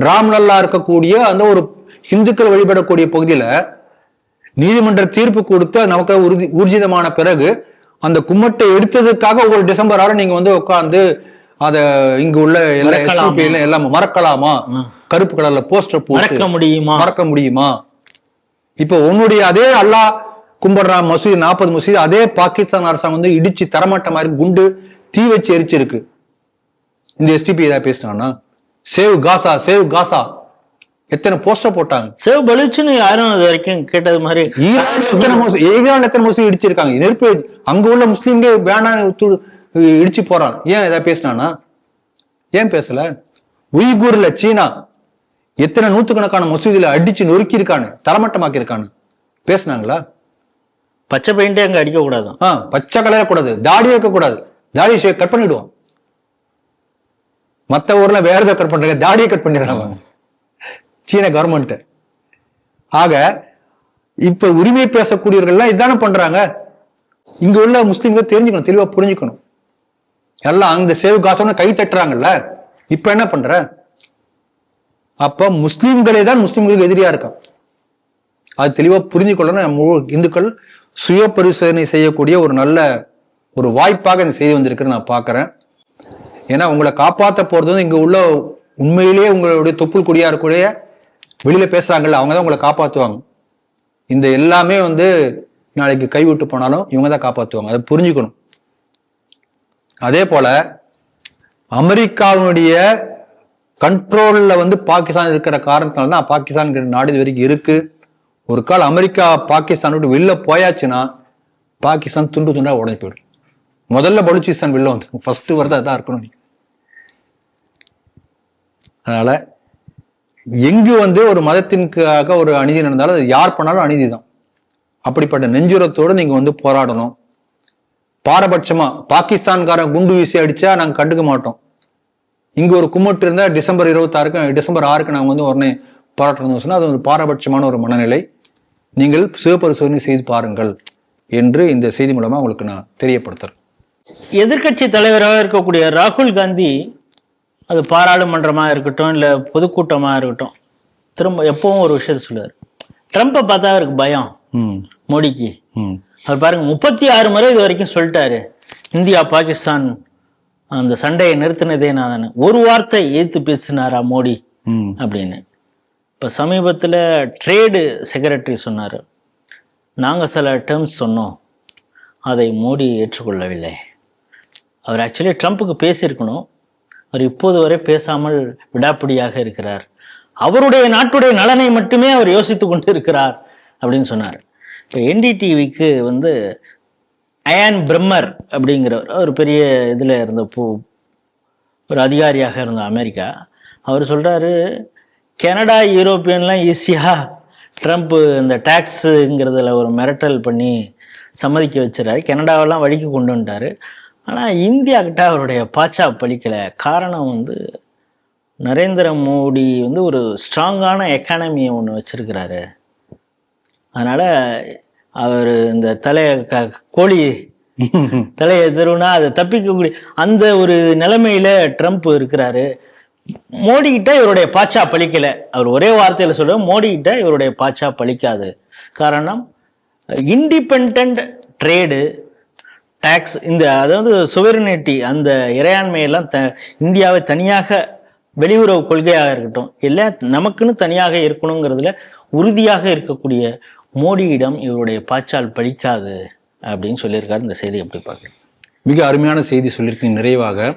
ராம்லல்லா இருக்கக்கூடிய அந்த ஒரு இந்துக்கள் வழிபடக்கூடிய பகுதியில நீதிமன்ற தீர்ப்பு கொடுத்து நமக்கு ஊர்ஜிதமான பிறகு அந்த கும்மட்டை எடுத்ததுக்காக ஒரு டிசம்பர் 6 நீங்க உட்கார்ந்து அத இங்க உள்ள எல்லாம் மறக்கலாமா, கருப்பு கலர்ல போஸ்டர் போட்டு மறக்க முடியுமா? இப்ப உன்னுடைய அதே அல்லாஹ் கும்பிடுற மசூதி 40 மசூதி அதே பாகிஸ்தான் அரசாங்கம் இடிச்சு தரமாட்ட மாதிரி குண்டு தீ வச்சு எரிச்சிருக்கு. இந்த STP ஏதாவது பேசினானா, சேவ் காசா சேவ் காசா எத்தனை போஸ்டர் போட்டாங்க, சேவ் பலூச்சின்னு யாரும் அது வரைக்கும் கேட்டது மாதிரி. ஈரான் எத்தனை மசூதி இடிச்சிருக்காங்க, நெருப்பு அங்க உள்ள முஸ்லீம்களே வேணாம் இடிச்சு போறான். ஏன் ஏதாவது பேசினானா? ஏன் பேசல? உய்கூர்ல சீனா எத்தனை நூத்துக்கணக்கான மசூதியில அடிச்சு நொறுக்கி இருக்கானு, தரமட்டமாக்கி இருக்கானு, பேசினாங்களா? பச்சை பெயிண்டே அங்க அடிக்க கூடாது, பச்சை கலர கூடாது, தாடி வைக்க கூடாது, தாடி கட் பண்ணிடுவோம். மத்த ஊர்ல வேற ஏதாவது கட் பண்றாங்க, தாடியை கட் பண்ணிடுறாங்க சீன கவர்மெண்ட். ஆக இப்ப உரிமை பேசக்கூடியவர்கள் இதான பண்றாங்க. இங்க உள்ள முஸ்லிம்கள் தெரிஞ்சுக்கணும், தெளிவா புரிஞ்சுக்கணும். எல்லாம் அந்த சேவ் காசம்னு கை தட்டுறாங்கல்ல, இப்ப என்ன பண்ற? அப்ப முஸ்லிம்களே தான் முஸ்லிம்களுக்கு எதிரியா இருக்கான். அது தெளிவா புரிஞ்சுக்கொள்ளணும். இந்துக்கள் சுய பரிசோதனை செய்யக்கூடிய ஒரு நல்ல ஒரு வாய்ப்பாக இந்த செய்தி வந்திருக்கு நான் பாக்குறேன். ஏன்னா உங்களை காப்பாற்ற போறது இங்க உள்ள உண்மையிலேயே உங்களுடைய தொப்புள் குடியா இருக்கக்கூடிய வெளியில பேசுறாங்கல்ல, அவங்கதான் உங்களை காப்பாத்துவாங்க. இந்த எல்லாமே நாளைக்கு கைவிட்டு போனாலும் இவங்க தான் காப்பாற்றுவாங்க, அதை புரிஞ்சுக்கணும். அதே போல அமெரிக்காவுடைய கண்ட்ரோல்ல பாகிஸ்தான் இருக்கிற காரணத்தினால தான் பாகிஸ்தான் நாடு இது வரைக்கும் இருக்கு. ஒரு கால் அமெரிக்கா பாகிஸ்தான் விட்டு வெளில போயாச்சுன்னா பாகிஸ்தான் துண்டு துண்டா உடஞ்சு போயிடும். முதல்ல பலூச்சிஸ்தான் வெளில வந்து ஃபர்ஸ்ட் வரது அதான் இருக்கணும். அதனால எங்கு ஒரு மதத்திற்காக ஒரு அநீதி நடந்தாலும் அது யார் பண்ணாலும் அநீதி தான். அப்படிப்பட்ட நெஞ்சுரத்தோடு நீங்க போராடணும். பாரபட்சமா பாகிஸ்தான்காரன் குண்டு வீசி அடிச்சா நாங்க கண்டுக்க மாட்டோம். இங்க ஒரு கும்மட்டு இருந்தா டிசம்பர் 6க்கு நாங்க உடனே போராட்டம் சொன்னா அது ஒரு பாரபட்சமான ஒரு மனநிலை. நீங்கள் சிவபரிசோதனை செய்து பாருங்கள் என்று இந்த செய்தி மூலமா உங்களுக்கு நான் தெரியப்படுத்துறேன். எதிர்க்கட்சி தலைவராக இருக்கக்கூடிய ராகுல் காந்தி, அது பாராளுமன்றமாக இருக்கட்டும் இல்லை பொதுக்கூட்டமாக இருக்கட்டும், திரும்ப எப்பவும் ஒரு விஷயத்த சொல்லுவார். ட்ரம்ப்பை பார்த்தா அவருக்கு பயம், மோடிக்கு. அவர் பாருங்க 36 முறை இது வரைக்கும் சொல்லிட்டாரு, இந்தியா பாகிஸ்தான் அந்த சண்டையை நிறுத்தினதே நான் தானே. ஒரு வார்த்தை ஏத்து பேசினாரா மோடி அப்படின்னு. இப்போ சமீபத்தில் ட்ரேடு செக்ரட்டரி சொன்னார், நாங்கள் சில டேர்ம்ஸ் சொன்னோம், அதை மோடி ஏற்றுக்கொள்ளவில்லை. அவர் ஆக்சுவலி ட்ரம்ப்புக்கு பேசியிருக்கணும், அவர் இப்போது வரை பேசாமல் விடாப்பிடியாக இருக்கிறார், அவருடைய நாட்டுடைய நலனை மட்டுமே அவர் யோசித்து கொண்டு இருக்கிறார் அப்படின்னு சொன்னார். இப்போ என்டிடிவிக்கு அயான் பிரம்மர் அப்படிங்கிறவர், ஒரு பெரிய இதில் இருந்த ஒரு அதிகாரியாக இருந்த அமெரிக்கா, அவர் சொல்கிறாரு, கனடா யூரோப்பியன்லாம் ஈஸியாக ட்ரம்ப் இந்த டேக்ஸுங்கிறதுல ஒரு மிரட்டல் பண்ணி சம்மதிக்க வச்சுறாரு, கனடாவெல்லாம் வழிக்கு கொண்டு வந்துட்டார். ஆனால் இந்தியா கிட்ட அவருடைய பாச்சா பலிக்கலை. காரணம் நரேந்திர மோடி ஒரு ஸ்ட்ராங்கான எக்கானமியை ஒன்று வச்சிருக்கிறாரு. அதனால் அவர் இந்த கோழி தலையை எதிர்னா அதை தப்பிக்கக்கூடிய அந்த ஒரு நிலைமையில ட்ரம்ப் இருக்கிறாரு. மோடி கிட்ட இவருடைய பாச்சா பலிக்கலை. அவர் ஒரே வார்த்தையில் சொல்ற, மோடி கிட்ட இவருடைய பாச்சா பலிக்காது. காரணம் இண்டிபெண்ட் ட்ரேடு, டாக்ஸ், அதாவது சுவரினிட்டி, அந்த இறையாண்மையெல்லாம் இந்தியாவை தனியாக வெளியுறவு கொள்கையாக இருக்கட்டும், இல்லை நமக்குன்னு தனியாக இருக்கணுங்கிறதுல உறுதியாக இருக்கக்கூடிய மோடியிடம் இவருடைய பாச்சால் படிக்காது அப்படின்னு சொல்லியிருக்காரு. இந்த செய்தி எப்படி பார்க்குறேன்? மிக அருமையான செய்தி சொல்லியிருக்கீங்க. நிறைவாக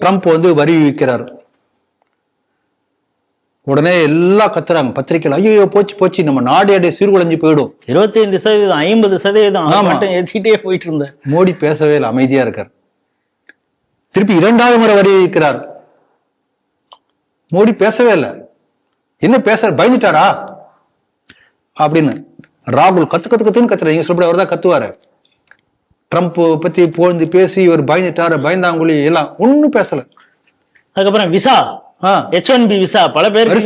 ட்ரம்ப் வரி விதிக்கிறார். உடனே எல்லாம் கத்துறாங்க பத்திரிகைகள், ஐயோ போச்சு போச்சு, நம்ம நாடு சீர்குலைஞ்சு போயிடும். 25%, 50% மட்டும் ஏற்றிட்டே போயிட்டு இருந்தார். மோடி பேசவே இல்லை, அமைதியா இருக்கார். திருப்பி 2வது முறை வரி விதிக்கிறார். மோடி பேசவே இல்லை. என்ன பேச, பயந்துட்டாரா அப்படின்னு ராகுல் கத்துன்னு கத்துற. நீங்க சொல்ற அவர் தான் கத்துவாரு. ட்ரம்ப் பத்தி போந்து பேசி இவர் பயந்துட்டாரு, பயந்தாங்குழி எல்லாம் ஒன்னும் பேசல. அதுக்கப்புறம் விசா, H1B விசா பல பேருக்கு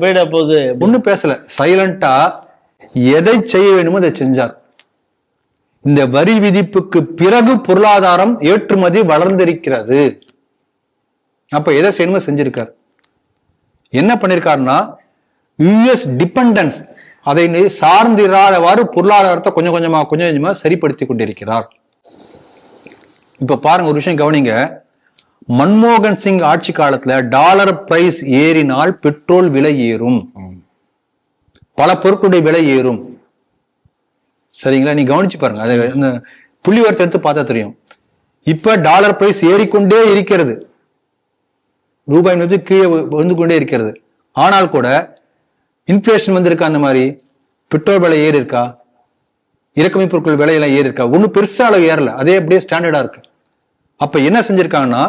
போயிட போகுது, ஒன்னும் பேசல. சைலண்டா எதை செய்ய வேண்டுமோ அதை செஞ்சார். இந்த வரி விதிப்புக்கு பிறகு பொருளாதாரம் ஏற்றுமதி வளர்ந்திருக்கிறது. அப்ப எதை செய்யணுமோ செஞ்சிருக்காரு. என்ன பண்ணிருக்காருன்னா, யுஎஸ் டிபெண்டன்ஸ், அதை சார்ந்திராதவாறு பொருளாதாரத்தை கொஞ்சம் கொஞ்சமா சரிப்படுத்தி கொண்டிருக்கிறார். இப்ப பாருங்க, ஒரு விஷயம் கவனிங்க. மன்மோகன் சிங் ஆட்சி காலத்துல டாலர் பிரைஸ் ஏறினால் பெட்ரோல் விலை ஏறும், பல பொருட்களுடைய விலை ஏறும். சரிங்களா? நீ கவனிச்சு பாருங்க, அதை புள்ளி வரத்தை எடுத்து பார்த்தா தெரியும். இப்ப டாலர் பிரைஸ் ஏறிக்கொண்டே இருக்கிறது, ரூபாய் கீழே வந்து கொண்டே இருக்கிறது. ஆனால் கூட இன்ஃபிளேஷன் வந்திருக்கா? அந்த மாதிரி பெட்ரோல் விலை ஏறி இருக்கா? இறக்குமதி பொருட்கள் விலையெல்லாம் ஏறி இருக்கா? ஒன்னும் பெருசா அளவு ஏறல, அதே அப்படியே ஸ்டாண்டர்டா இருக்கு. அப்ப என்ன செஞ்சிருக்காங்கன்னா,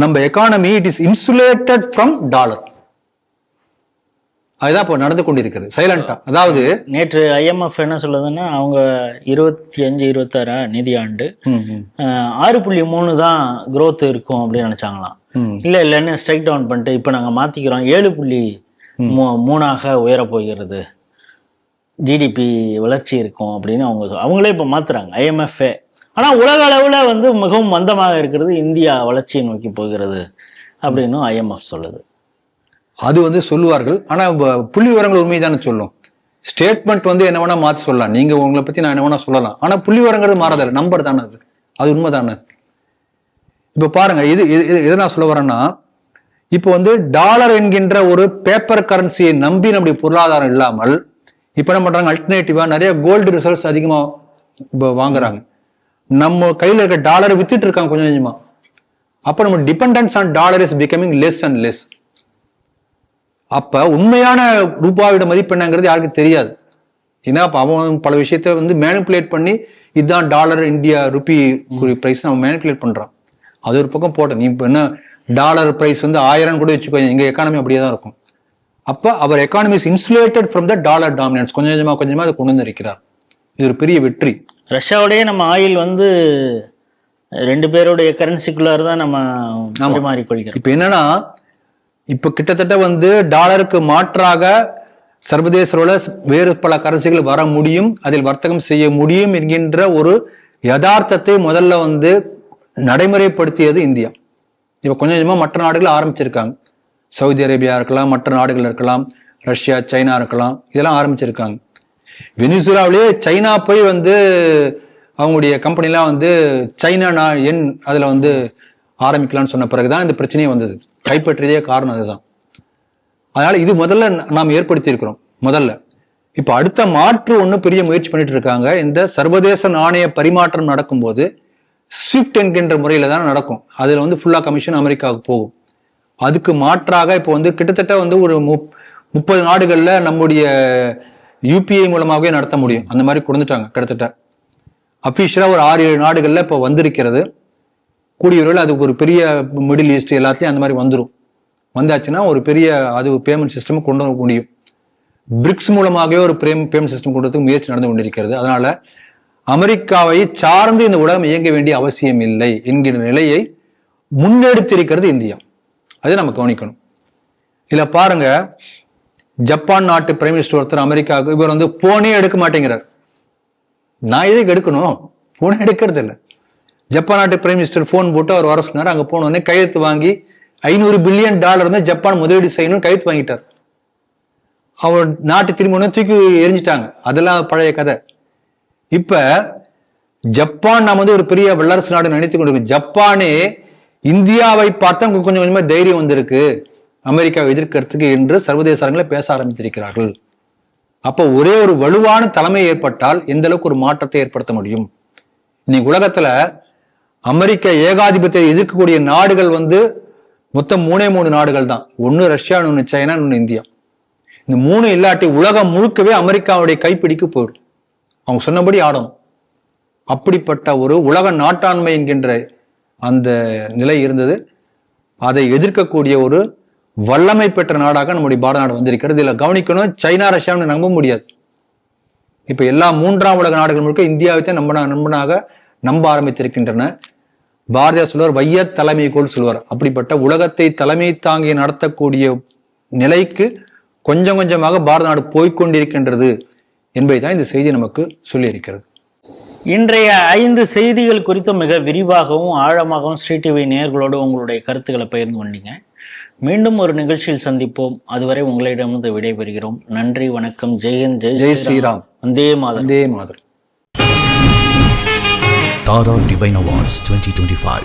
நம்ம economy it is insulated from dollar. அதுதான் இப்போ நடந்து கொண்டிருக்கிறது சைலண்டா. அதாவது நேற்று IMF என்ன சொல்லுதுன்னா, அவங்க 25-26 நிதியாண்டு 6.3 தான் growth இருக்கும் அப்படின்னு நினைச்சாங்களாம். இல்லைன்னு ஸ்ட்ரைக் டவுன் பண்ணிட்டு இப்போ நாங்கள் மாத்திக்கிறோம், 7.3 உயர போகிறது, GDP வளர்ச்சி இருக்கும் அப்படின்னு அவங்களே இப்போ மாத்துறாங்க IMF. ஆனா உலக அளவுல மிகவும் மந்தமாக இருக்கிறது, இந்தியா வளர்ச்சியை நோக்கி போகிறது அப்படின்னு IMF சொல்லுது. அது சொல்லுவார்கள். ஆனா புள்ளி விவரங்கள் உண்மைதானே சொல்லும். ஸ்டேட்மெண்ட் என்ன வேணா மாத்தி சொல்லலாம், நீங்க உங்களை பத்தி நான் என்ன வேணா சொல்லலாம். ஆனா புள்ளி விவரங்கிறது மாறதில்லை, நம்பர் தானே அது, அது உண்மைதானே. இப்ப பாருங்க, எதை நான் சொல்ல வரேன்னா, இப்போ டாலர் என்கின்ற ஒரு பேப்பர் கரன்சியை நம்பி நம்முடைய பொருளாதாரம் இல்லாமல் இப்ப என்ன பண்றாங்க, அல்டர்னேட்டிவா நிறைய கோல்டு ரிசர்வ்ஸ் அதிகமா வாங்குறாங்க. நம்ம கையில இருக்க டாலரை வித்துட்டு இருக்காங்க கொஞ்சம் கொஞ்சமா. அப்ப நம்ம dependence on dollar is becoming less and less. அப்ப உண்மையான ரூபாயோட மதிப்பு என்னங்கிறது யாருக்கும் தெரியாது. ஏன்னா அப்ப அவன் பல விஷயத்த மேனிபுலேட் பண்ணி இதுதான் டாலர் இந்தியா ருபி பிரைஸ் அவன் மேனிபுலேட் பண்றான். அது ஒரு பக்கம் போட்ட, நீ இப்ப என்ன டாலர் பிரைஸ் 1000 கூட வச்சுக்கோ, எங்க எக்கானமி அப்படியே தான் இருக்கும். அப்ப அவர் economy is insulated from the dollar dominance. கொஞ்சமா அதை கொண்டு வந்து இருக்கிறார். இது ஒரு பெரிய வெற்றி. ரஷ்யாவுடைய நம்ம ஆயில் 2 பேருடைய கரன்சிக்குள்ளார தான் நம்ம மாறிக்கொள்கிறோம். இப்ப என்னன்னா, இப்ப கிட்டத்தட்ட டாலருக்கு மாற்றாக சர்வதேச அளவில் வேறு பல கரன்சிகள் வர முடியும், அதில் வர்த்தகம் செய்ய முடியும் என்கின்ற ஒரு யதார்த்தத்தை முதல்ல வந்து நடைமுறைப்படுத்தியது இந்தியா. இப்ப கொஞ்சம் கொஞ்சமா மற்ற நாடுகள் ஆரம்பிச்சிருக்காங்க. சவுதி அரேபியா இருக்கலாம், மற்ற நாடுகள் இருக்கலாம், ரஷ்யா, சைனா இருக்கலாம், இதெல்லாம் ஆரம்பிச்சிருக்காங்க. வெனிசுலாவிலேயே சைனா போய் வந்து அவங்களுடைய கம்பெனிலாம் வந்து சைனா எண் அதுல வந்து ஆரம்பிக்கலாம்னு சொன்ன பிறகுதான் இந்த பிரச்சனையே வந்தது. கைப்பற்றியதே காரணம் அதுதான். அதனால இது முதல்ல நாம் ஏற்படுத்தி இருக்கிறோம். முதல்ல இப்ப அடுத்த மாற்று ஒண்ணு பெரிய முயற்சி பண்ணிட்டு இருக்காங்க. இந்த சர்வதேச நாணய பரிமாற்றம் நடக்கும்போது ஸ்விஃப்ட் என்கின்ற முறையில தான் நடக்கும். அதுல வந்து ஃபுல்லா கமிஷன் அமெரிக்காவுக்கு போகும். அதுக்கு மாற்றாக இப்போ வந்து கிட்டத்தட்ட வந்து ஒரு 30 நாடுகள்ல நம்முடைய யூபிஐ மூலமாகவே நடத்த முடியும். அந்த மாதிரி கொடுத்துட்டாங்க. கிட்டத்தட்ட அபிஷியலா ஒரு 6-7 நாடுகள்ல இப்போ வந்திருக்கிறது. கூடிய விரைவில் அது ஒரு பெரிய மிடில் ஈஸ்ட் எல்லாத்துலயும் அந்த மாதிரி வந்துடும். வந்தாச்சுன்னா ஒரு பெரிய அது பேமெண்ட் சிஸ்டம் கொண்டு வர முடியும். பிரிக்ஸ் மூலமாகவே ஒரு பேமெண்ட் சிஸ்டம் கொண்டு வரதுக்கு முயற்சி நடந்து கொண்டிருக்கிறது. அதனால அமெரிக்காவை சார்ந்து இந்த உலகம் இயங்க வேண்டிய அவசியம் இல்லை என்கிற நிலையை முன்னெடுத்திருக்கிறது இந்தியா. அதை நம்ம கவனிக்கணும். இதுல பாருங்க, ஜப்பான் நாட்டு பிரைம் மினிஸ்டர் ஒருத்தர் அமெரிக்காவுக்கு இவர் வந்து போனே எடுக்க மாட்டேங்கிறார். நான் எதுக்கு எடுக்கணும்? போனே எடுக்கிறது இல்லை. ஜப்பான் நாட்டு பிரைம் மினிஸ்டர் போன் போட்டு அவர் வர சொன்னார். அங்க போனோடனே கையெழுத்து வாங்கி $500 பில்லியன் வந்து ஜப்பான் முதலீடு செய்யணும் கையெழுத்து வாங்கிட்டார். அவர் நாட்டு திரும்ப தூக்கி எரிஞ்சிட்டாங்க. அதெல்லாம் பழைய கதை. இப்ப ஜப்பான் நாம வந்து ஒரு பெரிய வல்லரசு நாடு நினைத்து கொண்டிருக்கோம். ஜப்பானே இந்தியாவை பார்த்தா கொஞ்சம் கொஞ்சமா தைரியம் வந்திருக்கு அமெரிக்காவை எதிர்க்கிறதுக்கு என்று சர்வதேச அரங்கில பேச ஆரம்பித்திருக்கிறார்கள். அப்போ ஒரே ஒரு வலுவான தலைமை ஏற்பட்டால் எந்த அளவுக்கு ஒரு மாற்றத்தை ஏற்படுத்த முடியும்? இன்னைக்கு உலகத்துல அமெரிக்க ஏகாதிபத்தியத்தை எதிர்க்கக்கூடிய நாடுகள் வந்து மொத்தம் 3 நாடுகள் தான். ஒன்னு ரஷ்யா, ஒன்னு சைனா, ஒன்னு இந்தியா. இந்த 3 இல்லாட்டி உலகம் முழுக்கவே அமெரிக்காவுடைய கைப்பிடிக்கு போயிடும். அவங்க சொன்னபடி ஆடணும். அப்படிப்பட்ட ஒரு உலக நாட்டாண்மை என்கின்ற அந்த நிலை இருந்தது. அதை எதிர்க்கக்கூடிய ஒரு வல்லமை பெற்ற நாடாக நம்முடைய பாரத நாடு வந்திருக்கிறது. இதுல கவனிக்கணும், சைனா, ரஷ்யான்னு நம்ப முடியாது. இப்ப எல்லா 3ஆம் உலக நாடுகள் முழுக்க இந்தியாவை தான் நண்பனாக நம்ப ஆரம்பித்திருக்கின்றன. பாரதியார் சொல்வார், வைய தலைமைக்கோள் சொல்வார். அப்படிப்பட்ட உலகத்தை தலைமை தாங்கி நடத்தக்கூடிய நிலைக்கு கொஞ்சம் கொஞ்சமாக பாரத நாடு போய்கொண்டிருக்கின்றது என்பதை தான் இந்த செய்தி நமக்கு சொல்லி இருக்கிறது. இன்றைய 5 செய்திகள் குறித்து மிக விரிவாகவும் ஆழமாகவும் ஸ்ரீ டிவி நேயர்களோடு உங்களுடைய கருத்துக்களை பகிர்ந்து கொண்டீங்க. மீண்டும் ஒரு நிகழ்ச்சியில் சந்திப்போம். அதுவரை உங்களிடமிருந்து விடைபெறுகிறோம். நன்றி, வணக்கம். ஜெய்ஹிந்த், Jai Sriram. Vande Mataram. Tara Divine Awards 2025.